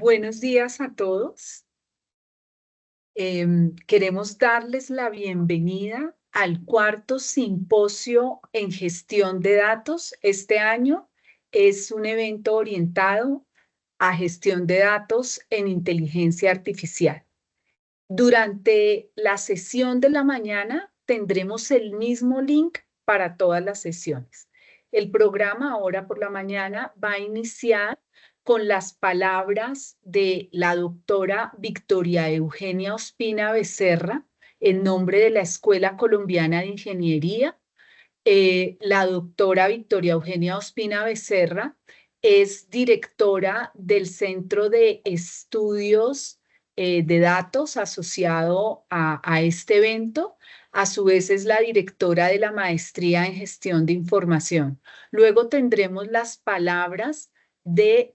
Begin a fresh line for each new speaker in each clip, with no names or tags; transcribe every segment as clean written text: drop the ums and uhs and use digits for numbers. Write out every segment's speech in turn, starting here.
Buenos días a todos. Queremos darles la bienvenida al cuarto simposio en gestión de datos. Este año es un evento orientado a gestión de datos en inteligencia artificial. Durante la sesión de la mañana tendremos el mismo link para todas las sesiones. El programa ahora por la mañana va a iniciar con las palabras de la doctora Victoria Eugenia Ospina Becerra en nombre de la Escuela Colombiana de Ingeniería. La doctora Victoria Eugenia Ospina Becerra es directora del Centro de Estudios de Datos asociado a este evento. A su vez es la directora de la Maestría en Gestión de Información. Luego tendremos las palabras de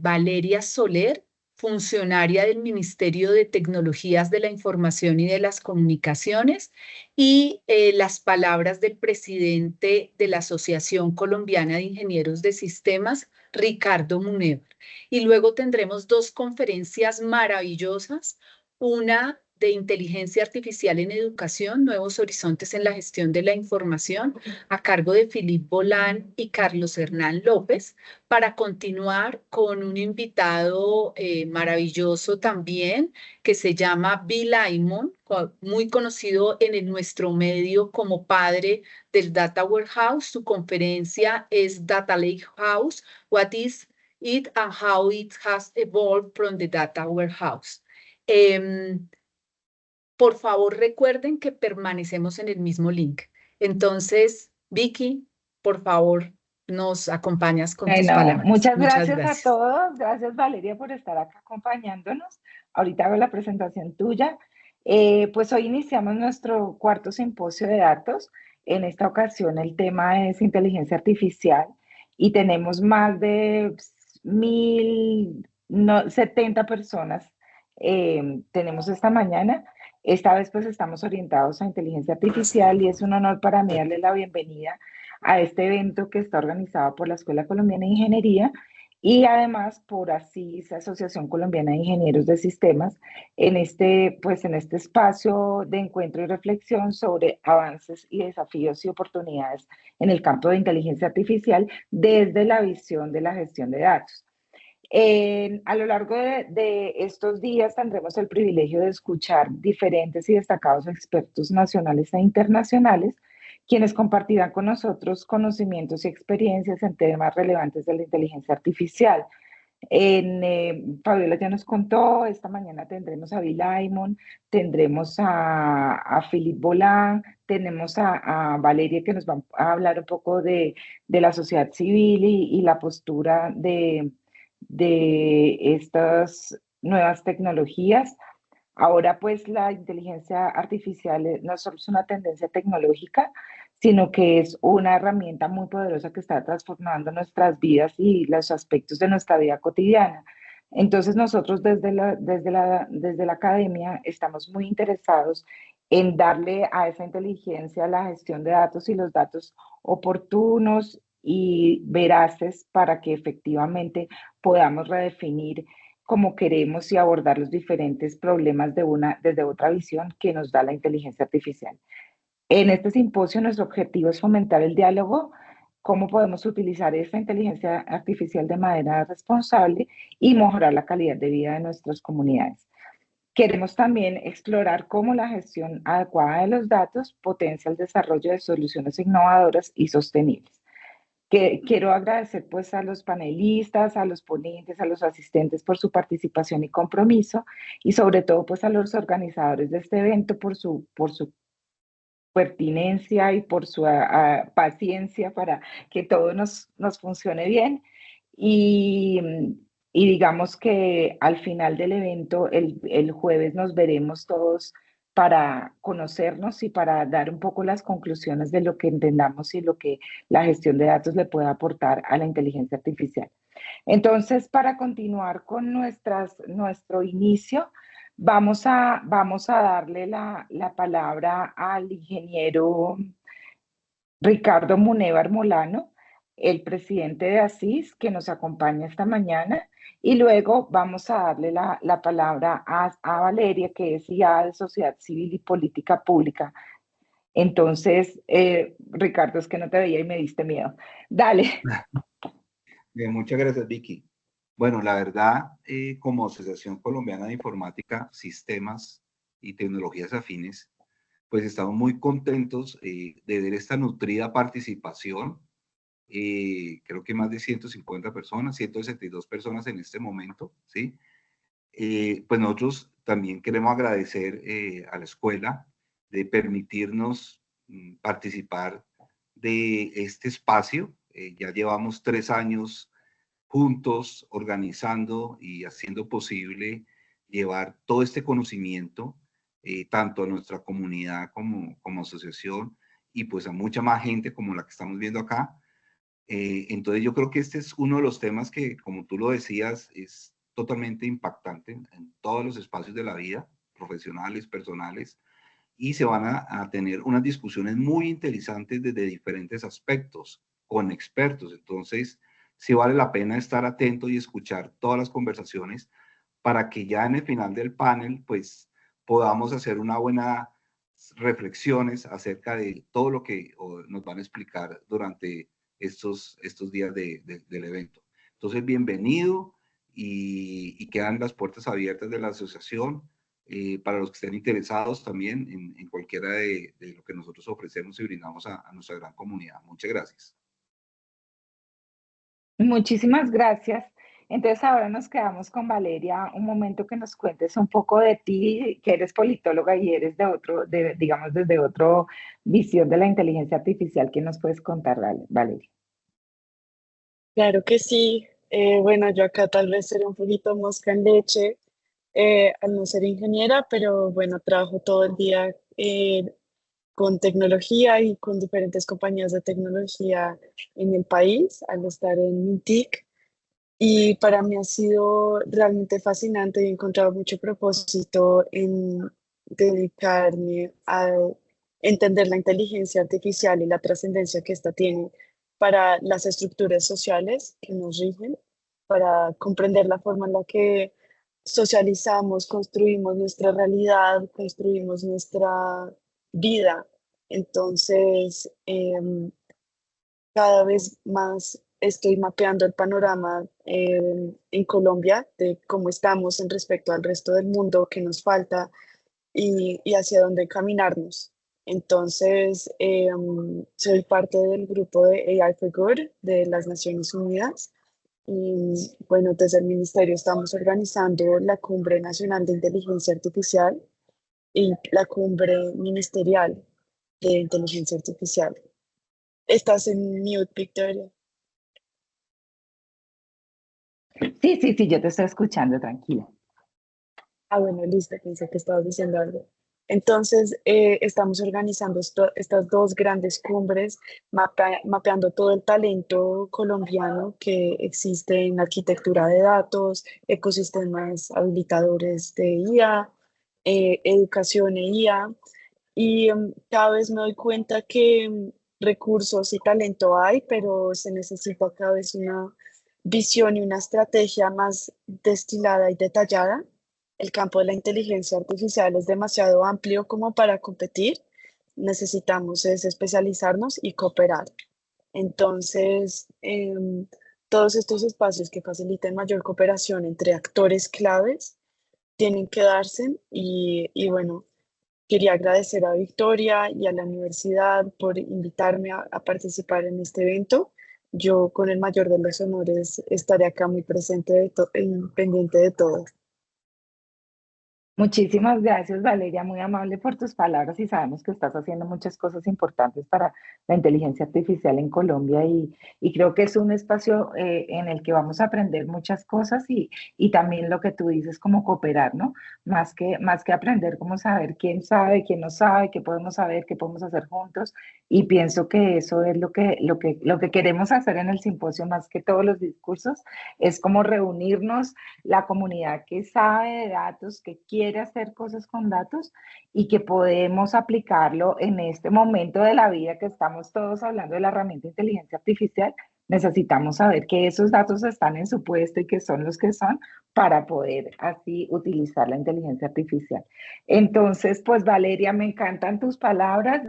Valeria Soler, funcionaria del Ministerio de Tecnologías de la Información y de las Comunicaciones, y las palabras del presidente de la Asociación Colombiana de Ingenieros de Sistemas, Ricardo Munevar. Y luego tendremos dos conferencias maravillosas, una de inteligencia artificial en educación, nuevos horizontes en la gestión de la información, a cargo de Philippe Bolán y Carlos Hernán López, para continuar con un invitado maravilloso también, que se llama Bill Aymon, muy conocido en nuestro medio como padre del Data Warehouse. Su conferencia es Data Lake House, What is it and how it has evolved from the Data Warehouse. Por favor, recuerden que permanecemos en el mismo link. Entonces, Vicky, por favor, nos acompañas con tus
Bueno,
palabras.
muchas
Muchas
gracias a
gracias.
todos. Gracias, Valeria, por estar acá acompañándonos. Ahorita hago la presentación tuya. Pues hoy iniciamos nuestro cuarto simposio de datos. En esta ocasión el tema es inteligencia artificial y tenemos más de 1.070 personas. Tenemos esta mañana. Esta vez pues estamos orientados a inteligencia artificial y es un honor para mí darle la bienvenida a este evento que está organizado por la Escuela Colombiana de Ingeniería y además por ASIS, Asociación Colombiana de Ingenieros de Sistemas, pues en este espacio de encuentro y reflexión sobre avances y desafíos y oportunidades en el campo de inteligencia artificial desde la visión de la gestión de datos. A lo largo de estos días tendremos el privilegio de escuchar diferentes y destacados expertos nacionales e internacionales, quienes compartirán con nosotros conocimientos y experiencias en temas relevantes de la inteligencia artificial. Fabiola ya nos contó, esta mañana tendremos a Bill Aymon, tendremos a Philippe Bolán, tenemos a Valeria que nos va a hablar un poco de la sociedad civil y la postura de estas nuevas tecnologías. Ahora, pues la inteligencia artificial no solo es una tendencia tecnológica, sino que es una herramienta muy poderosa que está transformando nuestras vidas y los aspectos de nuestra vida cotidiana. Entonces, nosotros desde la academia estamos muy interesados en darle a esa inteligencia la gestión de datos y los datos oportunos y veraces para que efectivamente podamos redefinir cómo queremos y abordar los diferentes problemas desde otra visión que nos da la inteligencia artificial. En este simposio, nuestro objetivo es fomentar el diálogo, cómo podemos utilizar esta inteligencia artificial de manera responsable y mejorar la calidad de vida de nuestras comunidades. Queremos también explorar cómo la gestión adecuada de los datos potencia el desarrollo de soluciones innovadoras y sostenibles. Quiero agradecer pues a los panelistas, a los ponentes, a los asistentes por su participación y compromiso y sobre todo pues a los organizadores de este evento por su pertinencia y por su paciencia para que todo nos funcione bien. Y, y digamos que al final del evento, el jueves nos veremos todos para conocernos y para dar un poco las conclusiones de lo que entendamos y lo que la gestión de datos le puede aportar a la inteligencia artificial. Entonces, para continuar con nuestro inicio, vamos a darle la palabra al ingeniero Ricardo Munevar Molano. el presidente de ASIS, que nos acompaña esta mañana, y luego vamos a darle la palabra a Valeria, que es IA de Sociedad Civil y Política Pública. Entonces, Ricardo, es que no te veía y me diste miedo. Dale.
Bien, muchas gracias, Vicky. Bueno, la verdad, como Asociación Colombiana de Informática, Sistemas y Tecnologías Afines, pues estamos muy contentos de ver esta nutrida participación. Creo que más de 150 personas, 162 personas en este momento, ¿sí? Pues nosotros también queremos agradecer a la escuela de permitirnos participar de este espacio. Ya llevamos 3 años juntos organizando y haciendo posible llevar todo este conocimiento tanto a nuestra comunidad como asociación y pues a mucha más gente como la que estamos viendo acá. Entonces yo creo que este es uno de los temas que, como tú lo decías, es totalmente impactante en todos los espacios de la vida, profesionales, personales, y se van a tener unas discusiones muy interesantes desde diferentes aspectos, con expertos. Entonces, sí vale la pena estar atento y escuchar todas las conversaciones para que ya en el final del panel, pues, podamos hacer una buena reflexiones acerca de todo lo que nos van a explicar durante estos días del evento. Entonces, bienvenido y quedan las puertas abiertas de la asociación para los que estén interesados también en cualquiera de lo que nosotros ofrecemos y brindamos a nuestra gran comunidad. Muchas gracias.
Muchísimas gracias. Entonces ahora nos quedamos con Valeria, un momento que nos cuentes un poco de ti, que eres politóloga y eres digamos, desde otra visión de la inteligencia artificial. ¿Qué nos puedes contar, Valeria?
Claro que sí. Bueno, yo acá tal vez seré un poquito mosca en leche al no ser ingeniera, pero bueno, trabajo todo el día con tecnología y con diferentes compañías de tecnología en el país al estar en MINTIC. Y para mí ha sido realmente fascinante y he encontrado mucho propósito en dedicarme a entender la inteligencia artificial y la trascendencia que ésta tiene para las estructuras sociales que nos rigen, para comprender la forma en la que socializamos, construimos nuestra realidad, construimos nuestra vida. Entonces, cada vez más estoy mapeando el panorama en Colombia de cómo estamos en respecto al resto del mundo, qué nos falta y hacia dónde caminarnos. Entonces, soy parte del grupo de AI for Good de las Naciones Unidas. Y bueno, desde el ministerio estamos organizando la Cumbre Nacional de Inteligencia Artificial y la Cumbre Ministerial de Inteligencia Artificial. Estás en mute, Victoria.
Sí, sí, sí, yo te estoy escuchando, tranquila.
Ah, bueno, listo, pensé que estabas diciendo algo. Entonces, estamos organizando estas dos grandes cumbres, mapeando todo el talento colombiano que existe en arquitectura de datos, ecosistemas habilitadores de IA, educación e IA. Y cada vez me doy cuenta que recursos y talento hay, pero se necesita cada vez una visión y una estrategia más destilada y detallada. El campo de la inteligencia artificial es demasiado amplio como para competir. Necesitamos es especializarnos y cooperar. Entonces, todos estos espacios que faciliten mayor cooperación entre actores claves tienen que darse y bueno, quería agradecer a Victoria y a la universidad por invitarme a participar en este evento. Yo, con el mayor de los honores, estaré acá muy presente, pendiente de todo.
Muchísimas gracias, Valeria, muy amable por tus palabras y sabemos que estás haciendo muchas cosas importantes para la inteligencia artificial en Colombia y creo que es un espacio en el que vamos a aprender muchas cosas y también lo que tú dices como cooperar, ¿no? Más que aprender, como saber quién no sabe, qué podemos saber, qué podemos hacer juntos y pienso que eso es lo que queremos hacer en el simposio más que todos los discursos, es como reunirnos la comunidad que sabe de datos, que quiere hacer cosas con datos y que podemos aplicarlo en este momento de la vida que estamos todos hablando de la herramienta de inteligencia artificial, necesitamos saber que esos datos están en su puesto y que son los que son para poder así utilizar la inteligencia artificial. Entonces, pues Valeria, me encantan tus palabras.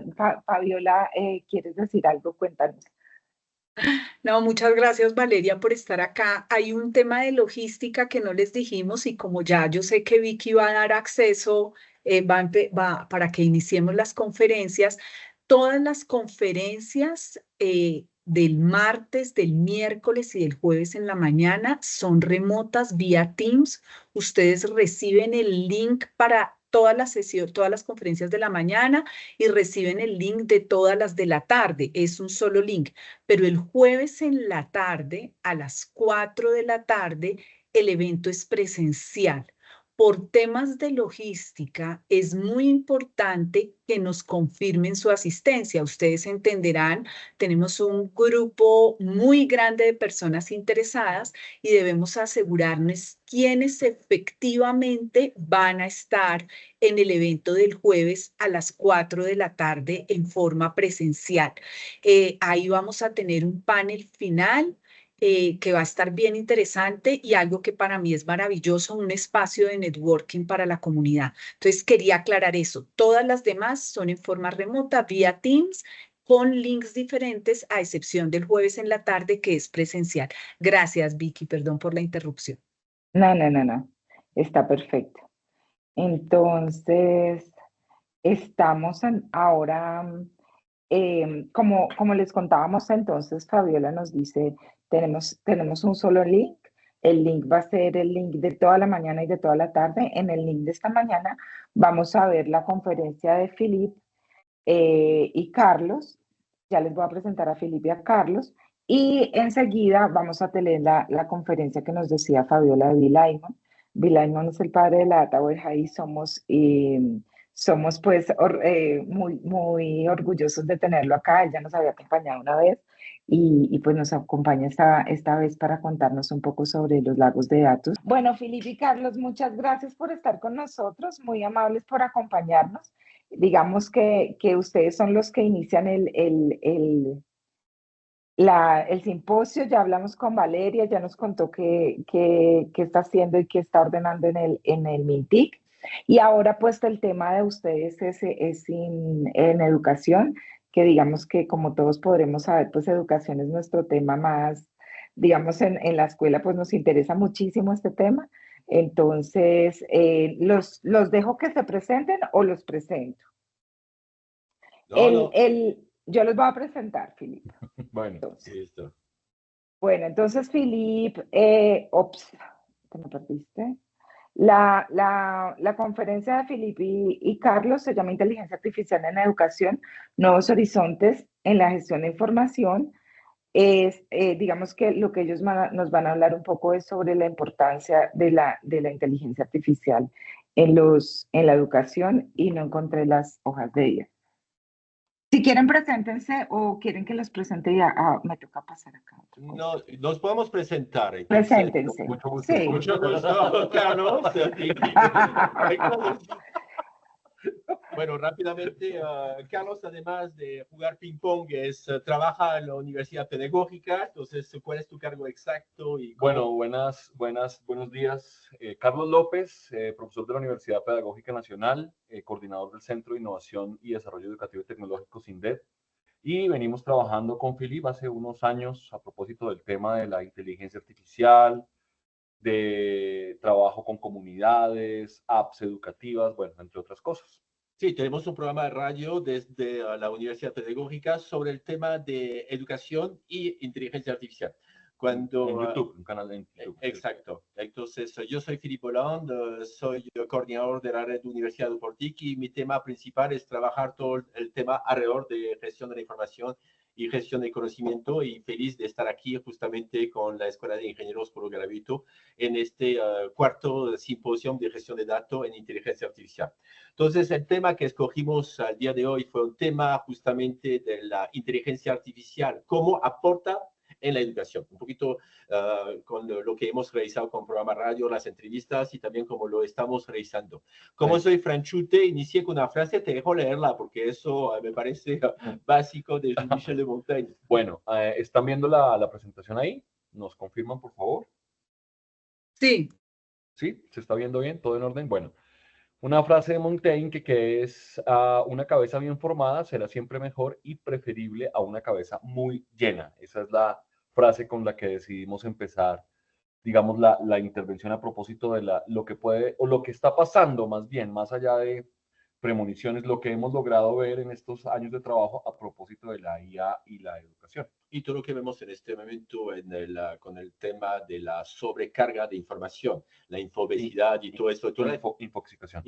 Fabiola, ¿quieres decir algo? Cuéntanos.
No, muchas gracias Valeria por estar acá. Hay un tema de logística que no les dijimos y como ya yo sé que Vicky va a dar acceso para que iniciemos las conferencias, todas las conferencias del martes, del miércoles y del jueves en la mañana son remotas vía Teams. Ustedes reciben el link para todas las sesiones, todas las conferencias de la mañana y reciben el link de todas las de la tarde. Es un solo link, pero el jueves en la tarde, a las 4 de la tarde, el evento es presencial. Por temas de logística, es muy importante que nos confirmen su asistencia. Ustedes entenderán, tenemos un grupo muy grande de personas interesadas y debemos asegurarnos quiénes efectivamente van a estar en el evento del jueves a las 4 de la tarde en forma presencial. Ahí vamos a tener un panel final que va a estar bien interesante y algo que para mí es maravilloso, un espacio de networking para la comunidad. Entonces quería aclarar eso. Todas las demás son en forma remota, vía Teams, con links diferentes, a excepción del jueves en la tarde, que es presencial. Gracias, Vicky, perdón por la interrupción.
No, no, no, no. Está perfecto. Entonces, estamos ahora, como les contábamos entonces, Fabiola nos dice, tenemos un solo link. El link va a ser el link de toda la mañana y de toda la tarde. En el link de esta mañana vamos a ver la conferencia de Philippe y Carlos. Ya les voy a presentar a Philippe y a Carlos. Y enseguida vamos a tener la conferencia que nos decía Fabiola de Bill Aymon. Bill Aymon es el padre de la Data Warehouse y somos pues muy, muy orgullosos de tenerlo acá. Él ya nos había acompañado una vez y pues nos acompaña esta vez para contarnos un poco sobre los lagos de datos. Bueno, Felipe y Carlos, muchas gracias por estar con nosotros, muy amables por acompañarnos. Digamos que ustedes son los que inician el simposio. Ya hablamos con Valeria, ya nos contó qué está haciendo y qué está ordenando en el MINTIC. Y ahora pues el tema de ustedes es en educación, que digamos que como todos podremos saber, pues educación es nuestro tema más, digamos en la escuela pues nos interesa muchísimo este tema. Entonces, los dejo que se presenten o los presento.
No.
Yo los voy a presentar, Filipe.
Bueno,
entonces,
listo.
Bueno, entonces, Filipe, ¿te me perdiste? La conferencia de Filipe y Carlos se llama Inteligencia Artificial en Educación, Nuevos Horizontes en la Gestión de Información. Digamos que lo que ellos nos van a hablar un poco es sobre la importancia de la inteligencia artificial en la educación y no encontré las hojas de ella. Si quieren, preséntense o quieren que los presente ya. Me toca pasar acá.
No, nos podemos presentar. Entonces,
Preséntense.
Mucho gusto.
Sí.
Mucho gusto, Carlos. Bueno, rápidamente, Carlos, además de jugar ping-pong, trabaja en la Universidad Pedagógica. Entonces, ¿cuál es tu cargo exacto? Y
bueno, buenos días. Carlos López, profesor de la Universidad Pedagógica Nacional, coordinador del Centro de Innovación y Desarrollo Educativo y Tecnológico SINDET. Y venimos trabajando con Philippe hace unos años a propósito del tema de la inteligencia artificial, de trabajo con comunidades, apps educativas, bueno, entre otras cosas.
Sí, tenemos un programa de radio desde la Universidad Pedagógica sobre el tema de educación y inteligencia artificial.
En YouTube, un canal de YouTube.
Exacto. Entonces, yo soy Philippe Hollande, soy coordinador de la red Universidad de Portic y mi tema principal es trabajar todo el tema alrededor de gestión de la información y gestión del conocimiento, y feliz de estar aquí justamente con la Escuela de Ingenieros por lo gratuito en este cuarto simposio de gestión de datos en inteligencia artificial. Entonces, el tema que escogimos al día de hoy fue un tema justamente de la inteligencia artificial, cómo aporta en la educación. Un poquito con lo que hemos realizado con programa radio, las entrevistas y también como lo estamos realizando. Como soy franchute, inicié con una frase, te dejo leerla porque eso me parece básico de Jean-Michel de Montaigne.
Bueno, ¿están viendo la presentación ahí? ¿Nos confirman, por favor?
Sí.
¿Sí? ¿Se está viendo bien? ¿Todo en orden? Bueno, una frase de Montaigne que es una cabeza bien formada será siempre mejor y preferible a una cabeza muy llena. Esa es la frase con la que decidimos empezar, digamos, la intervención a propósito de lo que puede, o lo que está pasando más bien, más allá de premoniciones, lo que hemos logrado ver en estos años de trabajo a propósito de la IA y la educación.
Y todo lo que vemos en este momento con el tema de la sobrecarga de información, la infobesidad y todo esto.
Infoxicación.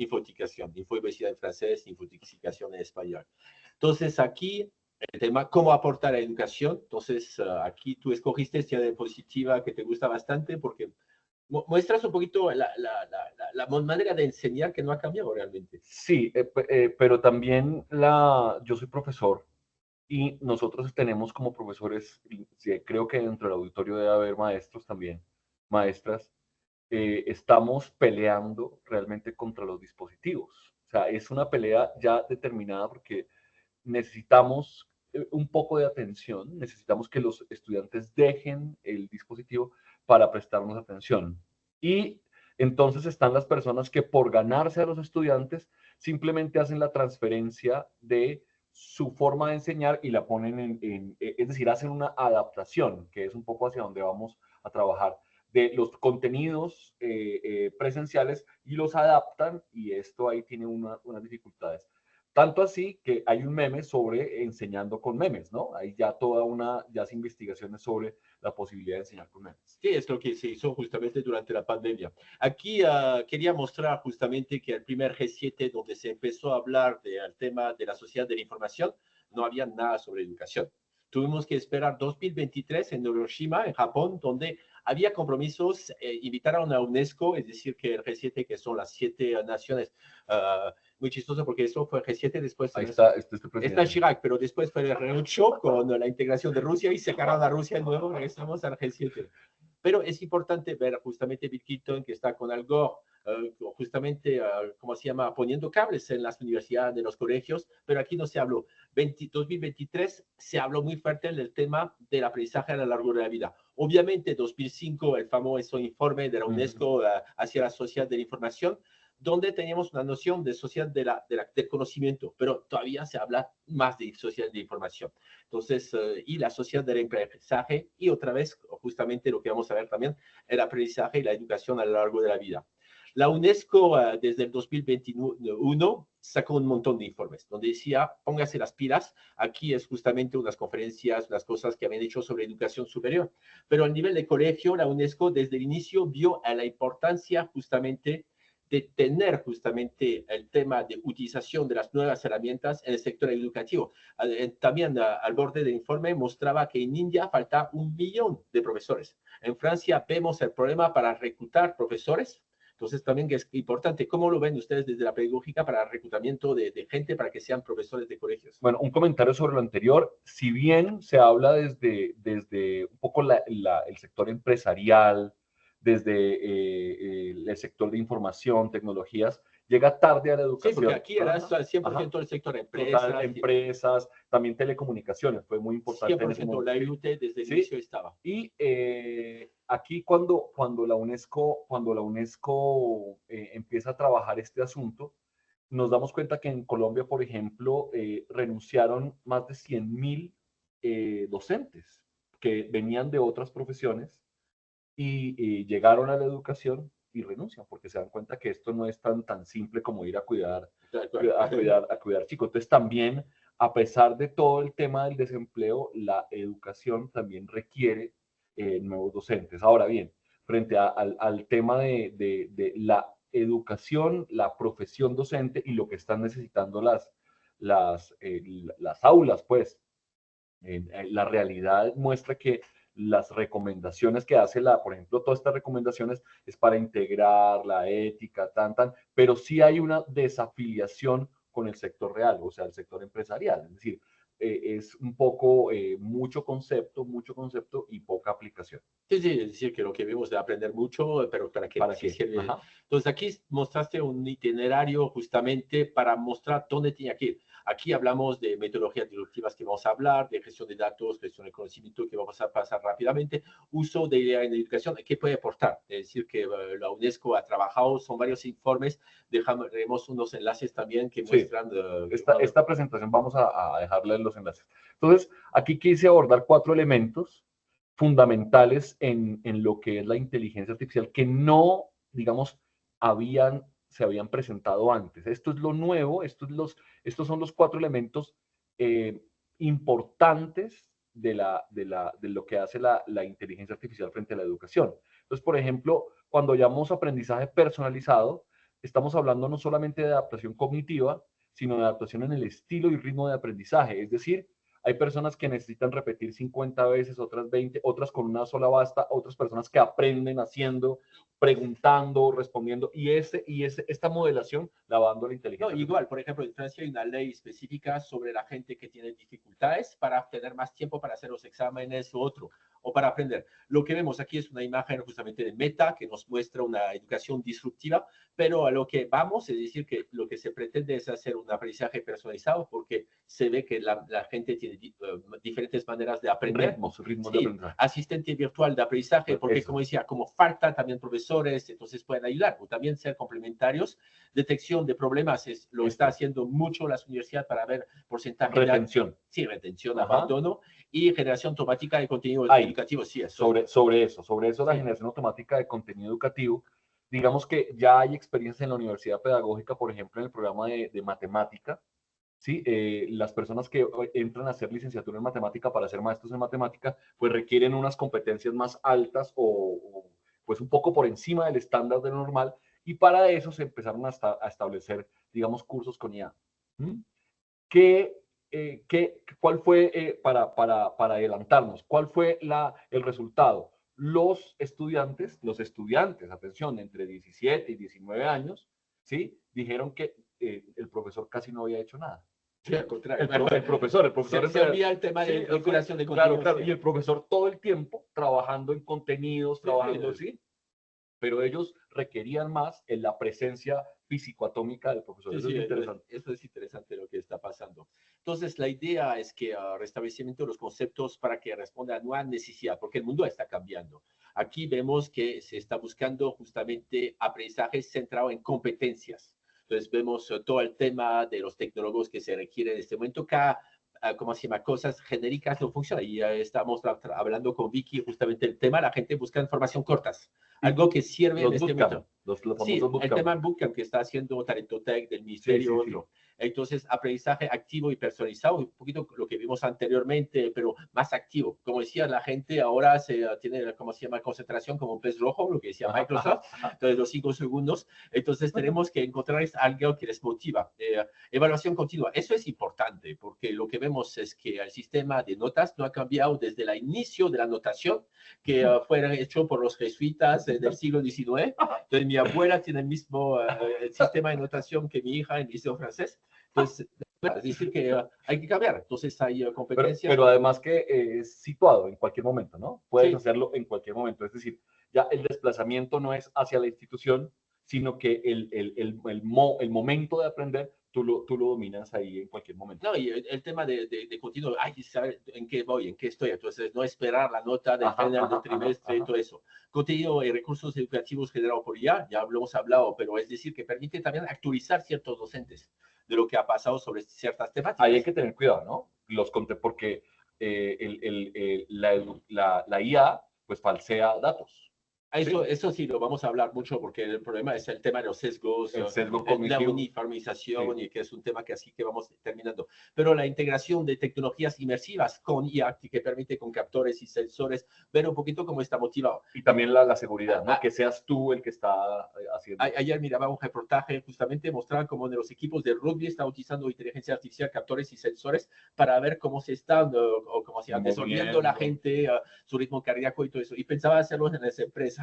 Infobesidad en francés, infoxicación en español. Entonces, aquí el tema, cómo aportar a la educación. Entonces, aquí tú escogiste esta diapositiva que te gusta bastante porque muestras un poquito la manera de enseñar que no ha cambiado realmente.
Sí, pero también yo soy profesor y nosotros tenemos como profesores, creo que dentro del auditorio debe haber maestros también, maestras, estamos peleando realmente contra los dispositivos. O sea, es una pelea ya determinada porque necesitamos un poco de atención, necesitamos que los estudiantes dejen el dispositivo para prestarnos atención. Y entonces están las personas que por ganarse a los estudiantes simplemente hacen la transferencia de su forma de enseñar y la ponen es decir, hacen una adaptación, que es un poco hacia donde vamos a trabajar, de los contenidos presenciales y los adaptan, y esto ahí tiene unas dificultades. Tanto así que hay un meme sobre enseñando con memes, ¿no? Hay ya ya hace investigaciones sobre la posibilidad de enseñar con memes.
Sí, es lo que se hizo justamente durante la pandemia. Aquí quería mostrar justamente que el primer G7 donde se empezó a hablar del tema de la sociedad de la información, no había nada sobre educación. Tuvimos que esperar 2023 en Hiroshima, en Japón, donde había compromisos, invitaron a UNESCO, es decir, que el G7, que son las 7 naciones, muy chistoso porque eso fue G7, después
ahí está
Chirac, pero después fue el R8 con la integración de Rusia y sacaron a Rusia de nuevo, regresamos al G7. Pero es importante ver justamente Bill Clinton, que está con Al Gore, justamente, ¿cómo se llama?, poniendo cables en las universidades, en los colegios, pero aquí no se habló. 2023 se habló muy fuerte del tema del aprendizaje a lo largo de la vida. Obviamente, 2005, el famoso informe de la UNESCO hacia la sociedad de la información, donde teníamos una noción de sociedad del conocimiento, pero todavía se habla más de sociedad de información. Entonces, y la sociedad del aprendizaje, y otra vez, justamente lo que vamos a ver también, el aprendizaje y la educación a lo largo de la vida. La UNESCO, desde el 2021, sacó un montón de informes, donde decía, póngase las pilas, aquí es justamente unas conferencias, unas cosas que habían hecho sobre educación superior, pero a nivel de colegio, la UNESCO desde el inicio vio a la importancia justamente de tener justamente el tema de utilización de las nuevas herramientas en el sector educativo. También al borde del informe mostraba que en India falta 1 millón de profesores. En Francia vemos el problema para reclutar profesores. Entonces también es importante. ¿Cómo lo ven ustedes desde la pedagógica para el reclutamiento de gente para que sean profesores de colegios?
Bueno, un comentario sobre lo anterior. Si bien se habla desde un poco el sector empresarial, desde el sector de información, tecnologías, llega tarde a la educación.
Sí, porque aquí era 100% el sector empresas.
Total, empresas, también telecomunicaciones, fue muy importante.
100% la IUT desde el inicio estaba.
Y aquí cuando la UNESCO empieza a trabajar este asunto, nos damos cuenta que en Colombia, por ejemplo, renunciaron más de 100.000 docentes que venían de otras profesiones y llegaron a la educación y renuncian porque se dan cuenta que esto no es tan simple como ir a cuidar chicos. Entonces también, a pesar de todo el tema del desempleo, la educación también requiere nuevos docentes. Ahora bien, frente al tema de la educación, la profesión docente y lo que están necesitando las aulas, pues, la realidad muestra que las recomendaciones que hace por ejemplo, todas estas recomendaciones es para integrar la ética, pero sí hay una desafiliación con el sector real, o sea, el sector empresarial. Es decir, es un poco mucho concepto y poca aplicación.
Sí, sí, es decir, que lo que vimos de aprender mucho, pero ¿para qué?
¿Para
Sí,
qué? Ajá.
Entonces, aquí mostraste un itinerario justamente para mostrar dónde tenía que ir. Aquí hablamos de metodologías disruptivas que vamos a hablar, de gestión de datos, gestión de conocimiento que vamos a pasar rápidamente, uso de idea en educación, ¿qué puede aportar? Es decir, que la UNESCO ha trabajado, son varios informes, dejaremos unos enlaces también que muestran...
Esta presentación vamos a dejarle los enlaces. Entonces, aquí quise abordar 4 elementos fundamentales en lo que es la inteligencia artificial que no, digamos, se habían presentado antes. Esto es lo nuevo, estos son los 4 elementos importantes de lo que hace la inteligencia artificial frente a la educación. Entonces, por ejemplo, cuando llamamos aprendizaje personalizado, estamos hablando no solamente de adaptación cognitiva, sino de adaptación en el estilo y ritmo de aprendizaje. Es decir, hay personas que necesitan repetir 50 veces, otras 20, otras con una sola basta, otras personas que aprenden haciendo, preguntando, respondiendo, y esta modelación la va dando la inteligencia.
No, igual, por ejemplo, en Francia hay una ley específica sobre la gente que tiene dificultades para tener más tiempo para hacer los exámenes u otro, o para aprender. Lo que vemos aquí es una imagen justamente de Meta que nos muestra una educación disruptiva, pero a lo que vamos es decir que lo que se pretende es hacer un aprendizaje personalizado porque se ve que la gente tiene diferentes maneras de aprender.
Ritmos
sí,
de aprendizaje.
Asistente virtual de aprendizaje, porque como decía, como faltan también profesores, entonces pueden ayudar o también ser complementarios. Detección de problemas lo está haciendo mucho las universidades para ver porcentaje
retención.
Sí, retención, abandono y generación automática de contenido educativo. Sí, eso.
Sobre eso la generación automática de contenido educativo. Digamos que ya hay experiencia en la Universidad Pedagógica, por ejemplo, en el programa de matemática. ¿Sí? Las personas que entran a hacer licenciatura en matemática para ser maestros en matemática, pues requieren unas competencias más altas o pues un poco por encima del estándar de lo normal, y para eso se empezaron a establecer, digamos, cursos con IA. ¿Cuál fue, para adelantarnos, cuál fue el resultado? Los estudiantes, atención, entre 17 y 19 años, ¿sí? Dijeron que el profesor casi no había hecho nada.
Sí, al contrario.
El profesor
se olvida el tema de vinculación de contenido.
Claro, y el profesor todo el tiempo trabajando en contenidos, ¿sí? Pero ellos requerían más en la presencia físico-atómica del profesor.
Eso es interesante lo que está pasando. Entonces, la idea es que restablecimiento de los conceptos para que responda a nueva necesidad, porque el mundo está cambiando. Aquí vemos que se está buscando justamente aprendizaje centrado en competencias. Entonces, vemos todo el tema de los tecnólogos que se requieren en este momento. ¿Cómo se llama? Cosas genéricas no funcionan. Y ya estamos hablando con Vicky justamente el tema. La gente busca información cortas. Algo que sirve en este momento. Sí, el tema en Bootcamp que está haciendo Talentotech del Ministerio, otro. Entonces, aprendizaje activo y personalizado, un poquito lo que vimos anteriormente, pero más activo. Como decía, la gente ahora tiene, ¿cómo se llama? Concentración como un pez rojo, lo que decía Microsoft, entonces los 5 segundos. Entonces, tenemos que encontrar algo que les motiva. Evaluación continua, eso es importante, porque lo que vemos es que el sistema de notas no ha cambiado desde el inicio de la notación, que fue hecho por los jesuitas del siglo XIX. Entonces, mi abuela tiene el mismo sistema de notación que mi hija en el liceo francés. Entonces, es decir que hay que cambiar. Entonces, hay competencias.
Pero además que es situado en cualquier momento, ¿no? Puedes hacerlo en cualquier momento. Es decir, ya el desplazamiento no es hacia la institución, sino que el momento de aprender tú lo dominas ahí en cualquier momento.
No, y el tema de continuo, hay que saber en qué voy, en qué estoy. Entonces, no esperar la nota del final del trimestre y todo eso. Contenido y recursos educativos generados por IA, ya lo hemos hablado, pero es decir, que permite también actualizar ciertos docentes de lo que ha pasado sobre ciertas temáticas.
Ahí hay que tener cuidado, ¿no? Porque la IA pues falsea datos.
Eso sí, lo vamos a hablar mucho porque el problema es el tema de los sesgos, la uniformización, y que es un tema que así que vamos terminando. Pero la integración de tecnologías inmersivas con IA que permite con captores y sensores ver un poquito cómo está motivado.
Y también la seguridad, ¿no? Que seas tú el que está haciendo.
Ayer miraba un reportaje justamente mostraba cómo de los equipos de rugby están utilizando inteligencia artificial, captores y sensores para ver cómo se están o cómo se está desolviendo la gente, su ritmo cardíaco y todo eso. Y pensaba hacerlo en las empresas.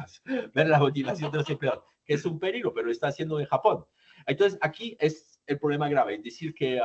Ver la motivación de los empleados, que es un peligro, pero lo está haciendo en Japón. Entonces, aquí es el problema grave, es decir, que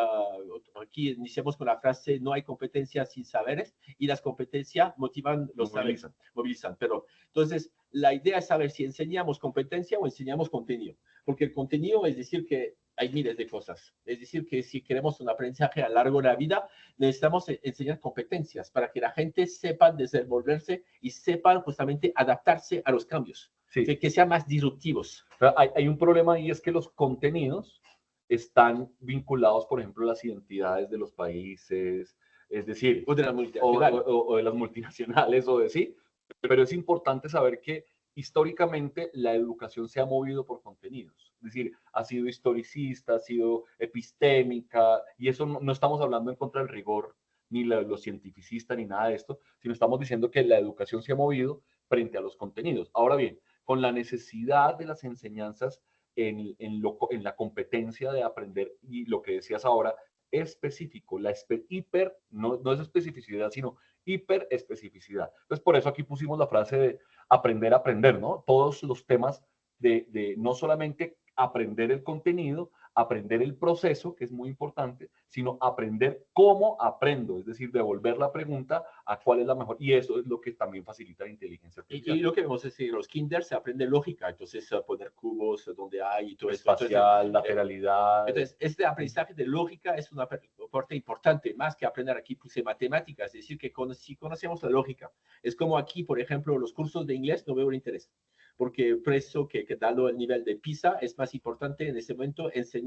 aquí iniciamos con la frase, no hay competencias sin saberes, y las competencias motivan los saberes, movilizan. Pero, entonces, la idea es saber si enseñamos competencia o enseñamos contenido, porque el contenido es decir que hay miles de cosas. Es decir, que si queremos un aprendizaje a lo largo de la vida, necesitamos enseñar competencias para que la gente sepa desenvolverse y sepa justamente adaptarse a los cambios,
Sí.
que sean más disruptivos.
Hay un problema y es que los contenidos están vinculados, por ejemplo, a las identidades de los países, es decir,
O de las multinacionales.
o de las multinacionales, o de sí, pero es importante saber que históricamente la educación se ha movido por contenidos, es decir, ha sido historicista, ha sido epistémica, y eso no estamos hablando en contra del rigor, ni los cientificistas, ni nada de esto, sino estamos diciendo que la educación se ha movido frente a los contenidos. Ahora bien, con la necesidad de las enseñanzas en la competencia de aprender y lo que decías ahora, específico, no es especificidad, sino hiperespecificidad. Entonces, por eso aquí pusimos la frase de aprender a aprender, ¿no? Todos los temas de no solamente aprender el contenido, aprender el proceso, que es muy importante, sino aprender cómo aprendo, es decir, devolver la pregunta a cuál es la mejor, y eso es lo que también facilita la inteligencia artificial.
Y lo que vemos es que en los kinder se aprende lógica, entonces poner cubos donde hay y todo eso.
Espacial, lateralidad.
Entonces, este aprendizaje de lógica es una parte importante, más que aprender aquí pues, matemáticas, es decir, que si conocemos la lógica, es como aquí, por ejemplo, los cursos de inglés no veo el interés, porque preso que dado el nivel de PISA, es más importante en ese momento enseñar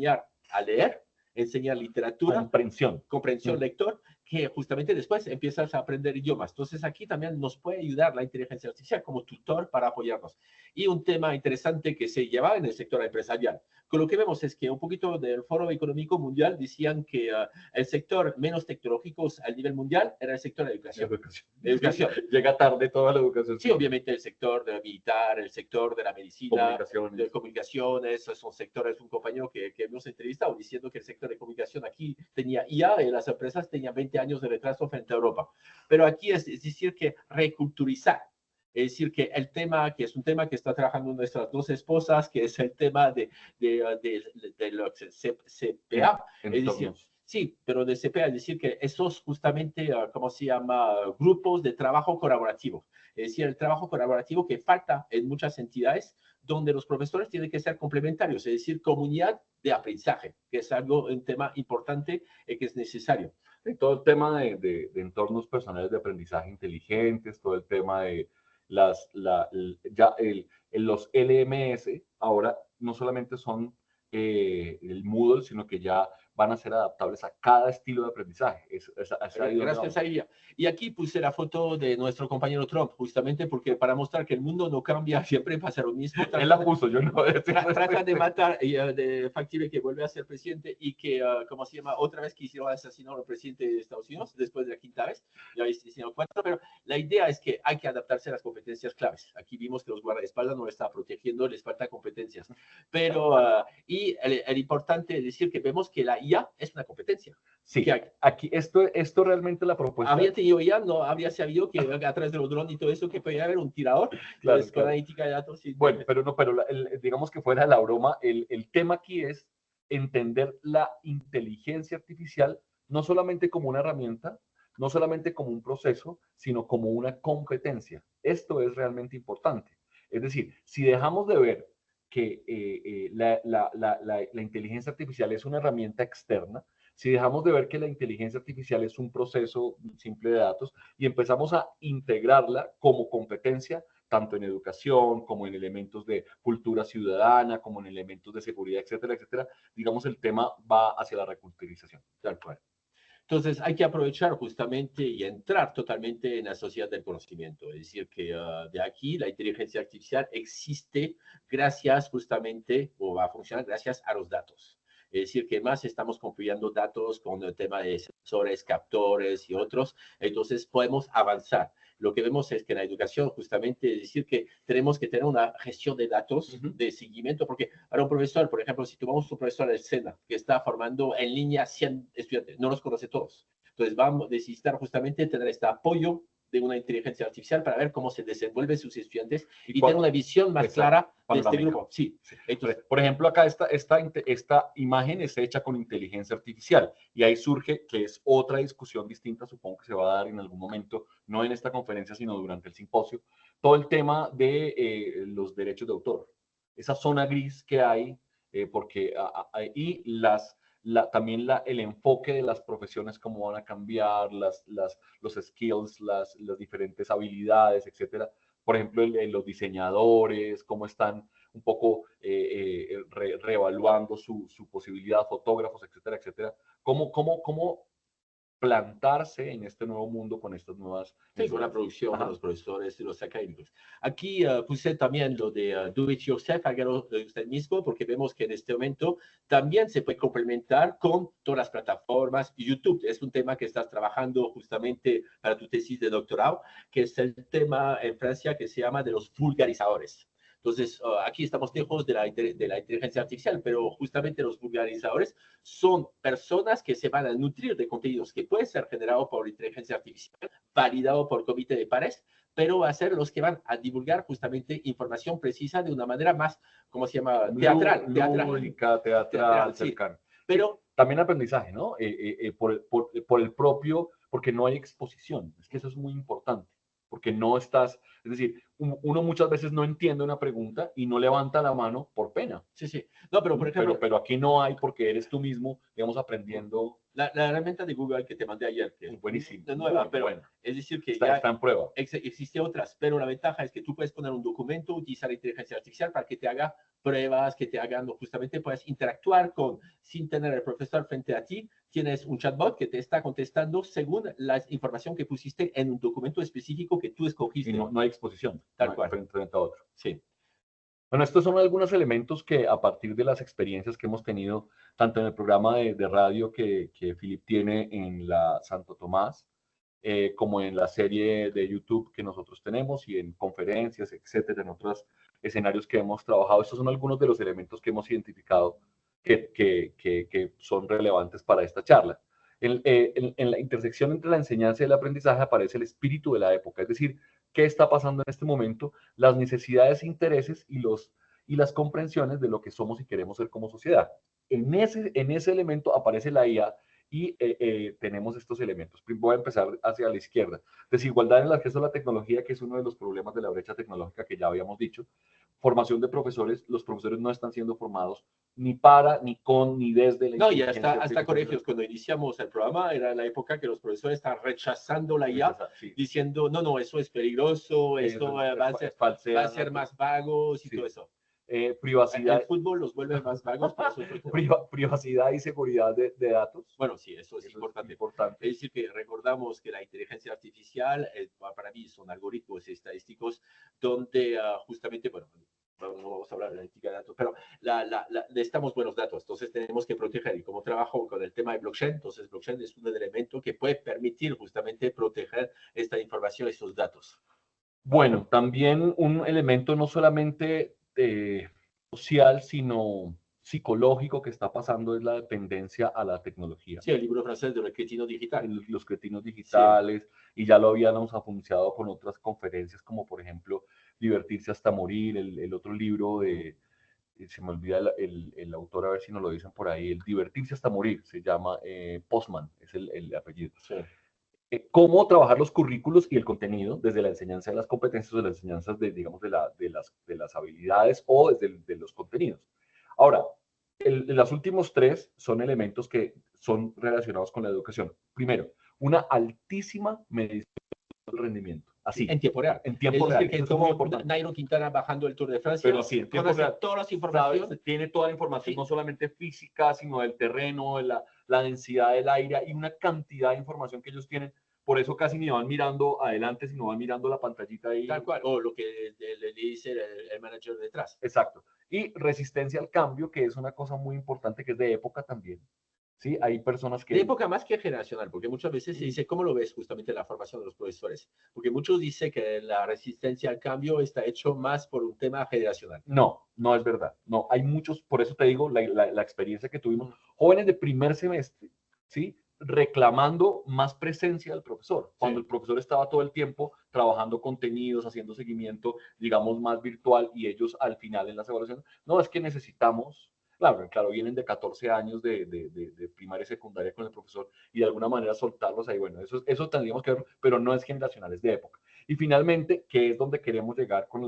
a leer, enseñar literatura, comprensión lector, que justamente después empiezas a aprender idiomas. Entonces aquí también nos puede ayudar la inteligencia artificial como tutor para apoyarnos. Y un tema interesante que se lleva en el sector empresarial. Con lo que vemos es que un poquito del Foro Económico Mundial decían que el sector menos tecnológico a nivel mundial era el sector de educación.
Llega tarde toda la educación.
Sí, obviamente el sector militar, el sector de la medicina, de comunicaciones, son sectores, un compañero que hemos entrevistado diciendo que el sector de comunicación aquí tenía IA y las empresas tenían 20 años de retraso frente a Europa. Pero aquí es decir que reculturizar. Es decir, que el tema, que es un tema que está trabajando nuestras dos esposas, que es el tema de lo CPA. Es decir, sí, pero de CPA, es decir, que esos justamente, ¿cómo se llama? Grupos de trabajo colaborativo. Es decir, el trabajo colaborativo que falta en muchas entidades donde los profesores tienen que ser complementarios, es decir, comunidad de aprendizaje, que es un tema importante y que es necesario.
Y todo el tema de entornos personales de aprendizaje inteligentes, todo el tema de los LMS, ahora no solamente son el Moodle, sino que ya van a ser adaptables a cada estilo de aprendizaje.
Gracias a ella. Y aquí puse la foto de nuestro compañero Trump, justamente porque para mostrar que el mundo no cambia, siempre pasa lo mismo.
Él la puso, yo no.
Trata de matar, de factible que vuelve a ser presidente y que, ¿cómo se llama? Otra vez quisieron asesinar al presidente de Estados Unidos, después de la quinta vez, ya hicieron 4, pero la idea es que hay que adaptarse a las competencias claves. Aquí vimos que los guardaespaldas no lo están protegiendo, les falta competencias. Pero, y el importante es decir que vemos que la IA es una competencia.
Sí, aquí esto realmente la propuesta.
Habría tenido IA, no habría sabido que a través de los drones y todo eso que podía haber un tirador,
claro,
con analítica de datos. Y
bueno, pero digamos que fuera la broma, el tema aquí es entender la inteligencia artificial no solamente como una herramienta, no solamente como un proceso, sino como una competencia. Esto es realmente importante. Es decir, si dejamos de ver que la inteligencia artificial es una herramienta externa, si dejamos de ver que la inteligencia artificial es un proceso simple de datos y empezamos a integrarla como competencia, tanto en educación como en elementos de cultura ciudadana, como en elementos de seguridad, etcétera, etcétera, digamos, el tema va hacia la reculturización.
Tal cual. Entonces hay que aprovechar justamente y entrar totalmente en la sociedad del conocimiento. Es decir, que de aquí la inteligencia artificial existe gracias justamente, o va a funcionar gracias a los datos. Es decir, que más estamos compilando datos con el tema de sensores, captores y otros, entonces podemos avanzar. Lo que vemos es que en la educación justamente es decir que tenemos que tener una gestión de datos, de seguimiento, porque para un profesor, por ejemplo, si tomamos un profesor del SENA que está formando en línea 100 estudiantes, no los conoce todos. Entonces vamos a necesitar justamente tener este apoyo de una inteligencia artificial para ver cómo se desenvuelven sus estudiantes y
cuál-
tener una visión más
Exacto,
clara de este
panorámica.
grupo. Sí, entonces,
Por ejemplo, acá esta imagen es hecha con inteligencia artificial y ahí surge que es otra discusión distinta, supongo que se va a dar en algún momento, no en esta conferencia, sino durante el simposio, todo el tema de los derechos de autor. Esa zona gris que hay, porque y también el enfoque de las profesiones, cómo van a cambiar, los skills, las diferentes habilidades, etcétera. Por ejemplo, los diseñadores, cómo están un poco reevaluando su posibilidad, fotógrafos, etcétera, etcétera. ¿Cómo plantarse en este nuevo mundo con estas nuevas...
sí, con la producción de los profesores y los académicos. Aquí puse también lo de do it yourself, hágalo usted mismo, porque vemos que en este momento también se puede complementar con todas las plataformas. YouTube es un tema que estás trabajando justamente para tu tesis de doctorado, que es el tema en Francia que se llama de los vulgarizadores. Entonces, aquí estamos lejos de la inteligencia artificial, pero justamente los vulgarizadores son personas que se van a nutrir de contenidos que pueden ser generados por inteligencia artificial, validado por comité de pares, pero va a ser los que van a divulgar justamente información precisa de una manera más, ¿cómo se llama? Teatral.
Lúdica, teatral,
sí.
cercana.
Pero
también aprendizaje, ¿no? Por el propio, porque no hay exposición. Es que eso es muy importante, porque no estás, es decir, uno muchas veces no entiende una pregunta y no levanta la mano por pena.
Sí, sí. No, pero por ejemplo...
Pero aquí no hay porque eres tú mismo, digamos, aprendiendo.
La herramienta de Google que te mandé ayer, que es
buenísimo,
de nueva,
muy
pero
buena.
Es decir que
está en prueba.
Existe otras, pero la ventaja es que tú puedes poner un documento, utilizar inteligencia artificial para que te haga pruebas, que te hagan, justamente puedes interactuar sin tener al profesor frente a ti. Tienes un chatbot que te está contestando según la información que pusiste en un documento específico que tú escogiste.
Y no hay exposición.
Tal cual.
Frente a otro.
Sí.
Bueno, estos son algunos elementos que a partir de las experiencias que hemos tenido, tanto en el programa de radio que Philip tiene en la Santo Tomás, como en la serie de YouTube que nosotros tenemos y en conferencias, etcétera, en otros escenarios que hemos trabajado. Estos son algunos de los elementos que hemos identificado que son relevantes para esta charla. En la intersección entre la enseñanza y el aprendizaje aparece el espíritu de la época, es decir, qué está pasando en este momento, las necesidades, intereses y las comprensiones de lo que somos y queremos ser como sociedad. En ese elemento aparece la IA y tenemos estos elementos. Voy a empezar hacia la izquierda. Desigualdad en el acceso a la tecnología, que es uno de los problemas de la brecha tecnológica que ya habíamos dicho. Formación de profesores, los profesores no están siendo formados ni para, ni con, ni desde la
inteligencia. No, y hasta colegios, cuando iniciamos el programa, era la época que los profesores estaban rechazando la IA, diciendo, no, eso es peligroso, esto va a ser más vagos y todo eso.
Privacidad.
El fútbol los vuelve más vagos.
Privacidad y seguridad de datos.
Bueno, sí, eso es importante.
Es
decir, que recordamos que la inteligencia artificial, para mí, son algoritmos estadísticos donde justamente, bueno, no vamos a hablar de la ética de datos, pero necesitamos buenos datos, entonces tenemos que proteger. Y como trabajo con el tema de blockchain, entonces blockchain es un elemento que puede permitir justamente proteger esta información, estos datos.
Bueno, también un elemento no solamente social, sino psicológico que está pasando es la dependencia a la tecnología.
Sí, el libro francés de los cretinos digitales.
Los cretinos digitales, sí. Y ya lo habíamos anunciado con otras conferencias, como por ejemplo, Divertirse hasta morir, el otro libro se me olvida el autor, a ver si nos lo dicen por ahí, el Divertirse hasta morir, se llama Postman, es el apellido.
Sí.
Cómo trabajar los currículos y el contenido desde la enseñanza de las competencias o de las enseñanzas digamos, de las habilidades o desde los contenidos. Ahora, los últimos tres son elementos que son relacionados con la educación. Primero, una altísima medición del rendimiento. Así.
En tiempo real.
En tiempo real.
Que es como Nairo Quintana bajando el Tour de Francia.
Pero sí, en tiempo real.
Todas las informaciones.
¿Sabes? Tiene toda la información, sí. No solamente física, sino del terreno, de la densidad del aire y una cantidad de información que ellos tienen. Por eso casi ni van mirando adelante, sino van mirando la pantallita ahí.
Tal cual, o lo que le dice el manager detrás.
Exacto. Y resistencia al cambio, que es una cosa muy importante, que es de época también. Sí, hay personas que...
De época más que generacional, porque muchas veces se dice, ¿cómo lo ves justamente la formación de los profesores? Porque muchos dicen que la resistencia al cambio está hecho más por un tema generacional.
No, no es verdad. No, hay muchos, por eso te digo, la experiencia que tuvimos, jóvenes de primer semestre, ¿sí? reclamando más presencia del profesor, cuando el profesor estaba todo el tiempo trabajando contenidos, haciendo seguimiento, digamos, más virtual, y ellos al final en las evaluaciones, no, es que necesitamos, claro, vienen de 14 años de primaria y secundaria con el profesor, y de alguna manera soltarlos ahí, bueno, eso tendríamos que ver, pero no es generacional, es de época. Y finalmente, que es donde queremos llegar con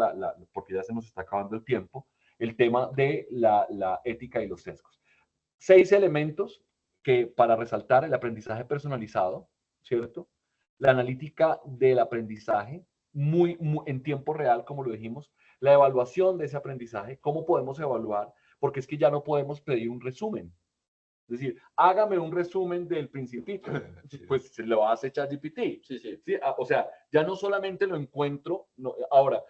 porque ya se nos está acabando el tiempo, el tema de la ética y los sesgos. 6 elementos que para resaltar: el aprendizaje personalizado, ¿cierto? La analítica del aprendizaje muy en tiempo real, como lo dijimos, la evaluación de ese aprendizaje, cómo podemos evaluar, porque es que ya no podemos pedir un resumen. Es decir, hágame un resumen del Principito, sí. Pues se lo hace ChatGPT. Sí. O sea, ya no solamente lo encuentro, no, ahora...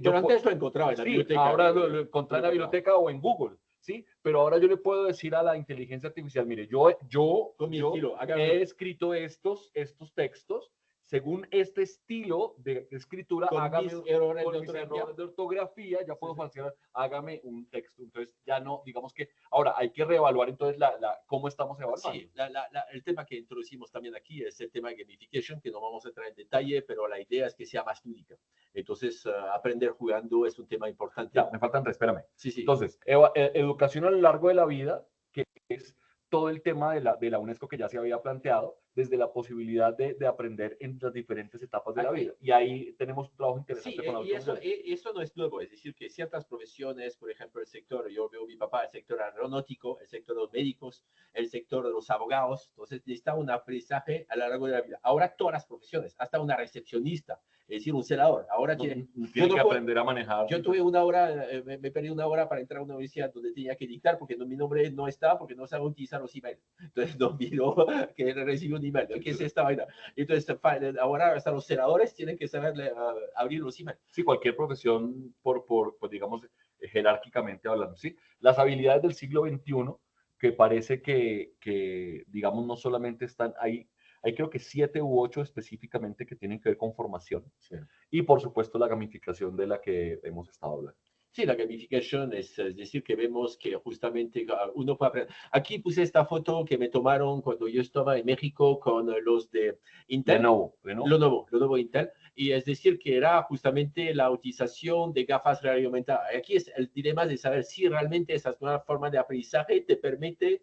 yo antes lo encontraba en la biblioteca.
Ahora lo encontré en la biblioteca o en Google. ¿Sí? Pero ahora yo le puedo decir a la inteligencia artificial, mire, yo he escrito estos textos según este estilo de escritura,
con
hágame
mis errores
de ortografía, ya puedo falsear, hágame un texto. Entonces ya no, digamos que, ahora hay que reevaluar entonces cómo estamos evaluando.
Sí, el tema que introducimos también aquí es el tema de gamification, que no vamos a entrar en detalle, pero la idea es que sea más lúdica. Entonces, aprender jugando es un tema importante.
Ya, me faltan 3, espérame.
Sí.
Entonces, educación a lo largo de la vida, que es todo el tema de la UNESCO que ya se había planteado, desde la posibilidad de aprender en las diferentes etapas de la vida. Y ahí tenemos un trabajo interesante.
Sí, y eso no es nuevo. Es decir, que ciertas profesiones, por ejemplo, el sector, yo veo a mi papá, el sector aeronáutico, el sector de los médicos, el sector de los abogados, entonces necesita un aprendizaje a lo largo de la vida. Ahora todas las profesiones, hasta una recepcionista, es decir, un celador. Ahora tiene
que aprender a manejar.
Yo tuve una hora, me perdí una hora para entrar a una universidad donde tenía que dictar, porque mi nombre no está, porque no sabe utilizar los emails. Entonces no miró que recibió un email. ¿Qué es esta vaina? Entonces ahora hasta los celadores tienen que saber abrir los emails.
Sí, cualquier profesión, pues digamos, jerárquicamente hablando. ¿Sí? Las habilidades del siglo XXI, que parece que digamos, no solamente están ahí. Hay creo que 7 u 8 específicamente que tienen que ver con formación. Sí. Y por supuesto la gamificación de la que hemos estado hablando.
Sí, la gamificación es decir, que vemos que justamente uno puede aprender. Aquí puse esta foto que me tomaron cuando yo estaba en México con los de Intel. Lenovo Intel. Y es decir, que era justamente la utilización de gafas realidad aumentada. Aquí es el dilema de saber si realmente esa nueva forma de aprendizaje te permite,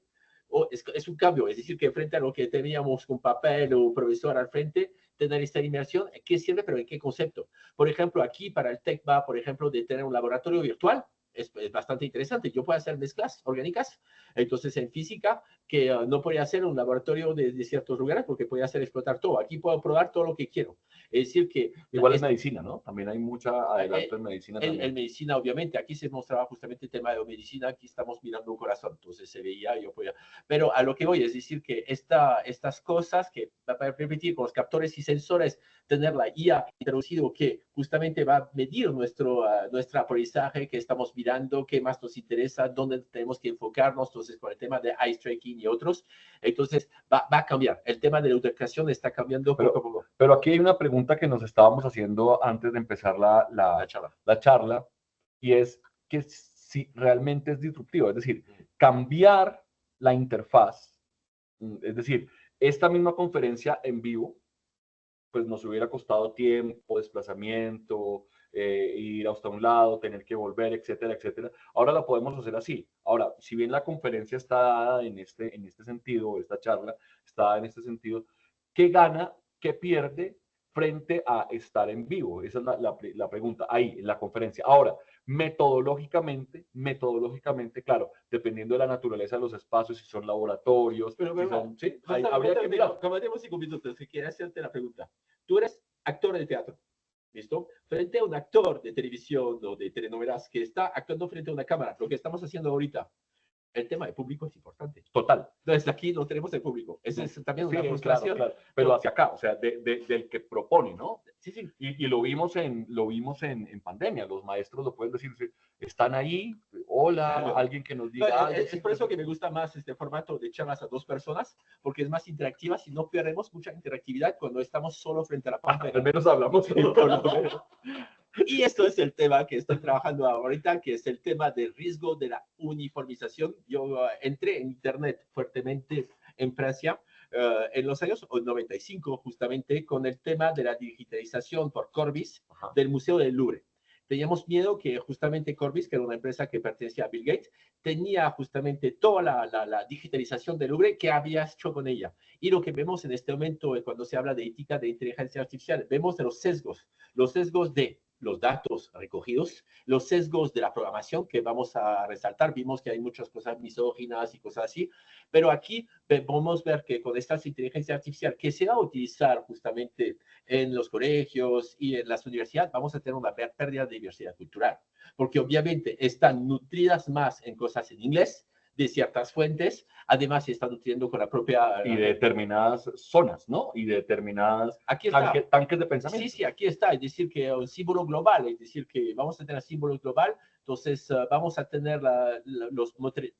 o es un cambio, es decir, que frente a lo que teníamos con papel o profesor al frente, tener esta inmersión, ¿qué sirve, pero en qué concepto? Por ejemplo, aquí para el TECVA, por ejemplo, de tener un laboratorio virtual, es bastante interesante. Yo puedo hacer mezclas orgánicas, entonces en física, que no podría hacer un laboratorio de ciertos lugares porque podría hacer explotar todo. Aquí puedo probar todo lo que quiero. Es decir que...
Igual es medicina, ¿no? También hay mucha adelanto en medicina.
En medicina, obviamente. Aquí se mostraba justamente el tema de medicina. Aquí estamos mirando un corazón. Entonces se veía, yo podía... Pero a lo que voy es decir que estas cosas que va a permitir con los captores y sensores tener la IA introducido que justamente va a medir nuestro aprendizaje que estamos mirando, qué más nos interesa, dónde tenemos que enfocarnos. Entonces, con el tema de eye tracking y otros, entonces va a cambiar. El tema de la educación está cambiando poco a poco.
Pero aquí hay una pregunta que nos estábamos haciendo antes de empezar la charla, y es que si realmente es disruptivo, es decir, cambiar la interfaz, es decir, esta misma conferencia en vivo, pues nos hubiera costado tiempo, desplazamiento, ir hasta un lado, tener que volver, etcétera, etcétera. Ahora la podemos hacer así. Ahora, si bien la conferencia está dada en este sentido, esta charla está dada en este sentido, ¿qué gana, qué pierde frente a estar en vivo? Esa es la pregunta, ahí, en la conferencia. Ahora, metodológicamente, claro, dependiendo de la naturaleza de los espacios, si son laboratorios,
pero
si son, ¿sí?
Habría que mirar. Como tenemos 5 minutos, que quiero hacerte la pregunta. Tú eres actor de teatro, ¿listo? Frente a un actor de televisión o de telenovelas que está actuando frente a una cámara, lo que estamos haciendo ahorita, el tema de público es importante.
Total.
Entonces, aquí no tenemos el público. Esa es también una frustración.
Claro. Pero hacia acá, o sea, del que propone, ¿no?
Sí.
Y lo vimos en pandemia. Los maestros lo pueden decir, están ahí, hola, alguien que nos diga algo.
Es por eso que me gusta más este formato de charlas a 2 personas, porque es más interactiva, si no perdemos mucha interactividad cuando estamos solo frente a la pantalla.
Al menos hablamos.
Y esto es el tema que estoy trabajando ahorita, que es el tema del riesgo de la uniformización. Yo entré en Internet fuertemente en Francia en los años 95, justamente con el tema de la digitalización por Corbis
Ajá.
del Museo del Louvre. Teníamos miedo que justamente Corbis, que era una empresa que pertenecía a Bill Gates, tenía justamente toda la digitalización del Louvre que había hecho con ella. Y lo que vemos en este momento, cuando se habla de ética de inteligencia artificial, vemos de los sesgos de los datos recogidos, los sesgos de la programación que vamos a resaltar. Vimos que hay muchas cosas misóginas y cosas así, pero aquí podemos ver que con esta inteligencia artificial que se va a utilizar justamente en los colegios y en las universidades, vamos a tener una pérdida de diversidad cultural, porque obviamente están nutridas más en cosas en inglés, de ciertas fuentes, además se están nutriendo con la propia...
Y de determinadas zonas, ¿no? Y de determinadas tanques de pensamiento.
Sí, sí, aquí está, es decir, que un símbolo global, es decir, que vamos a tener símbolo global, entonces vamos a tener los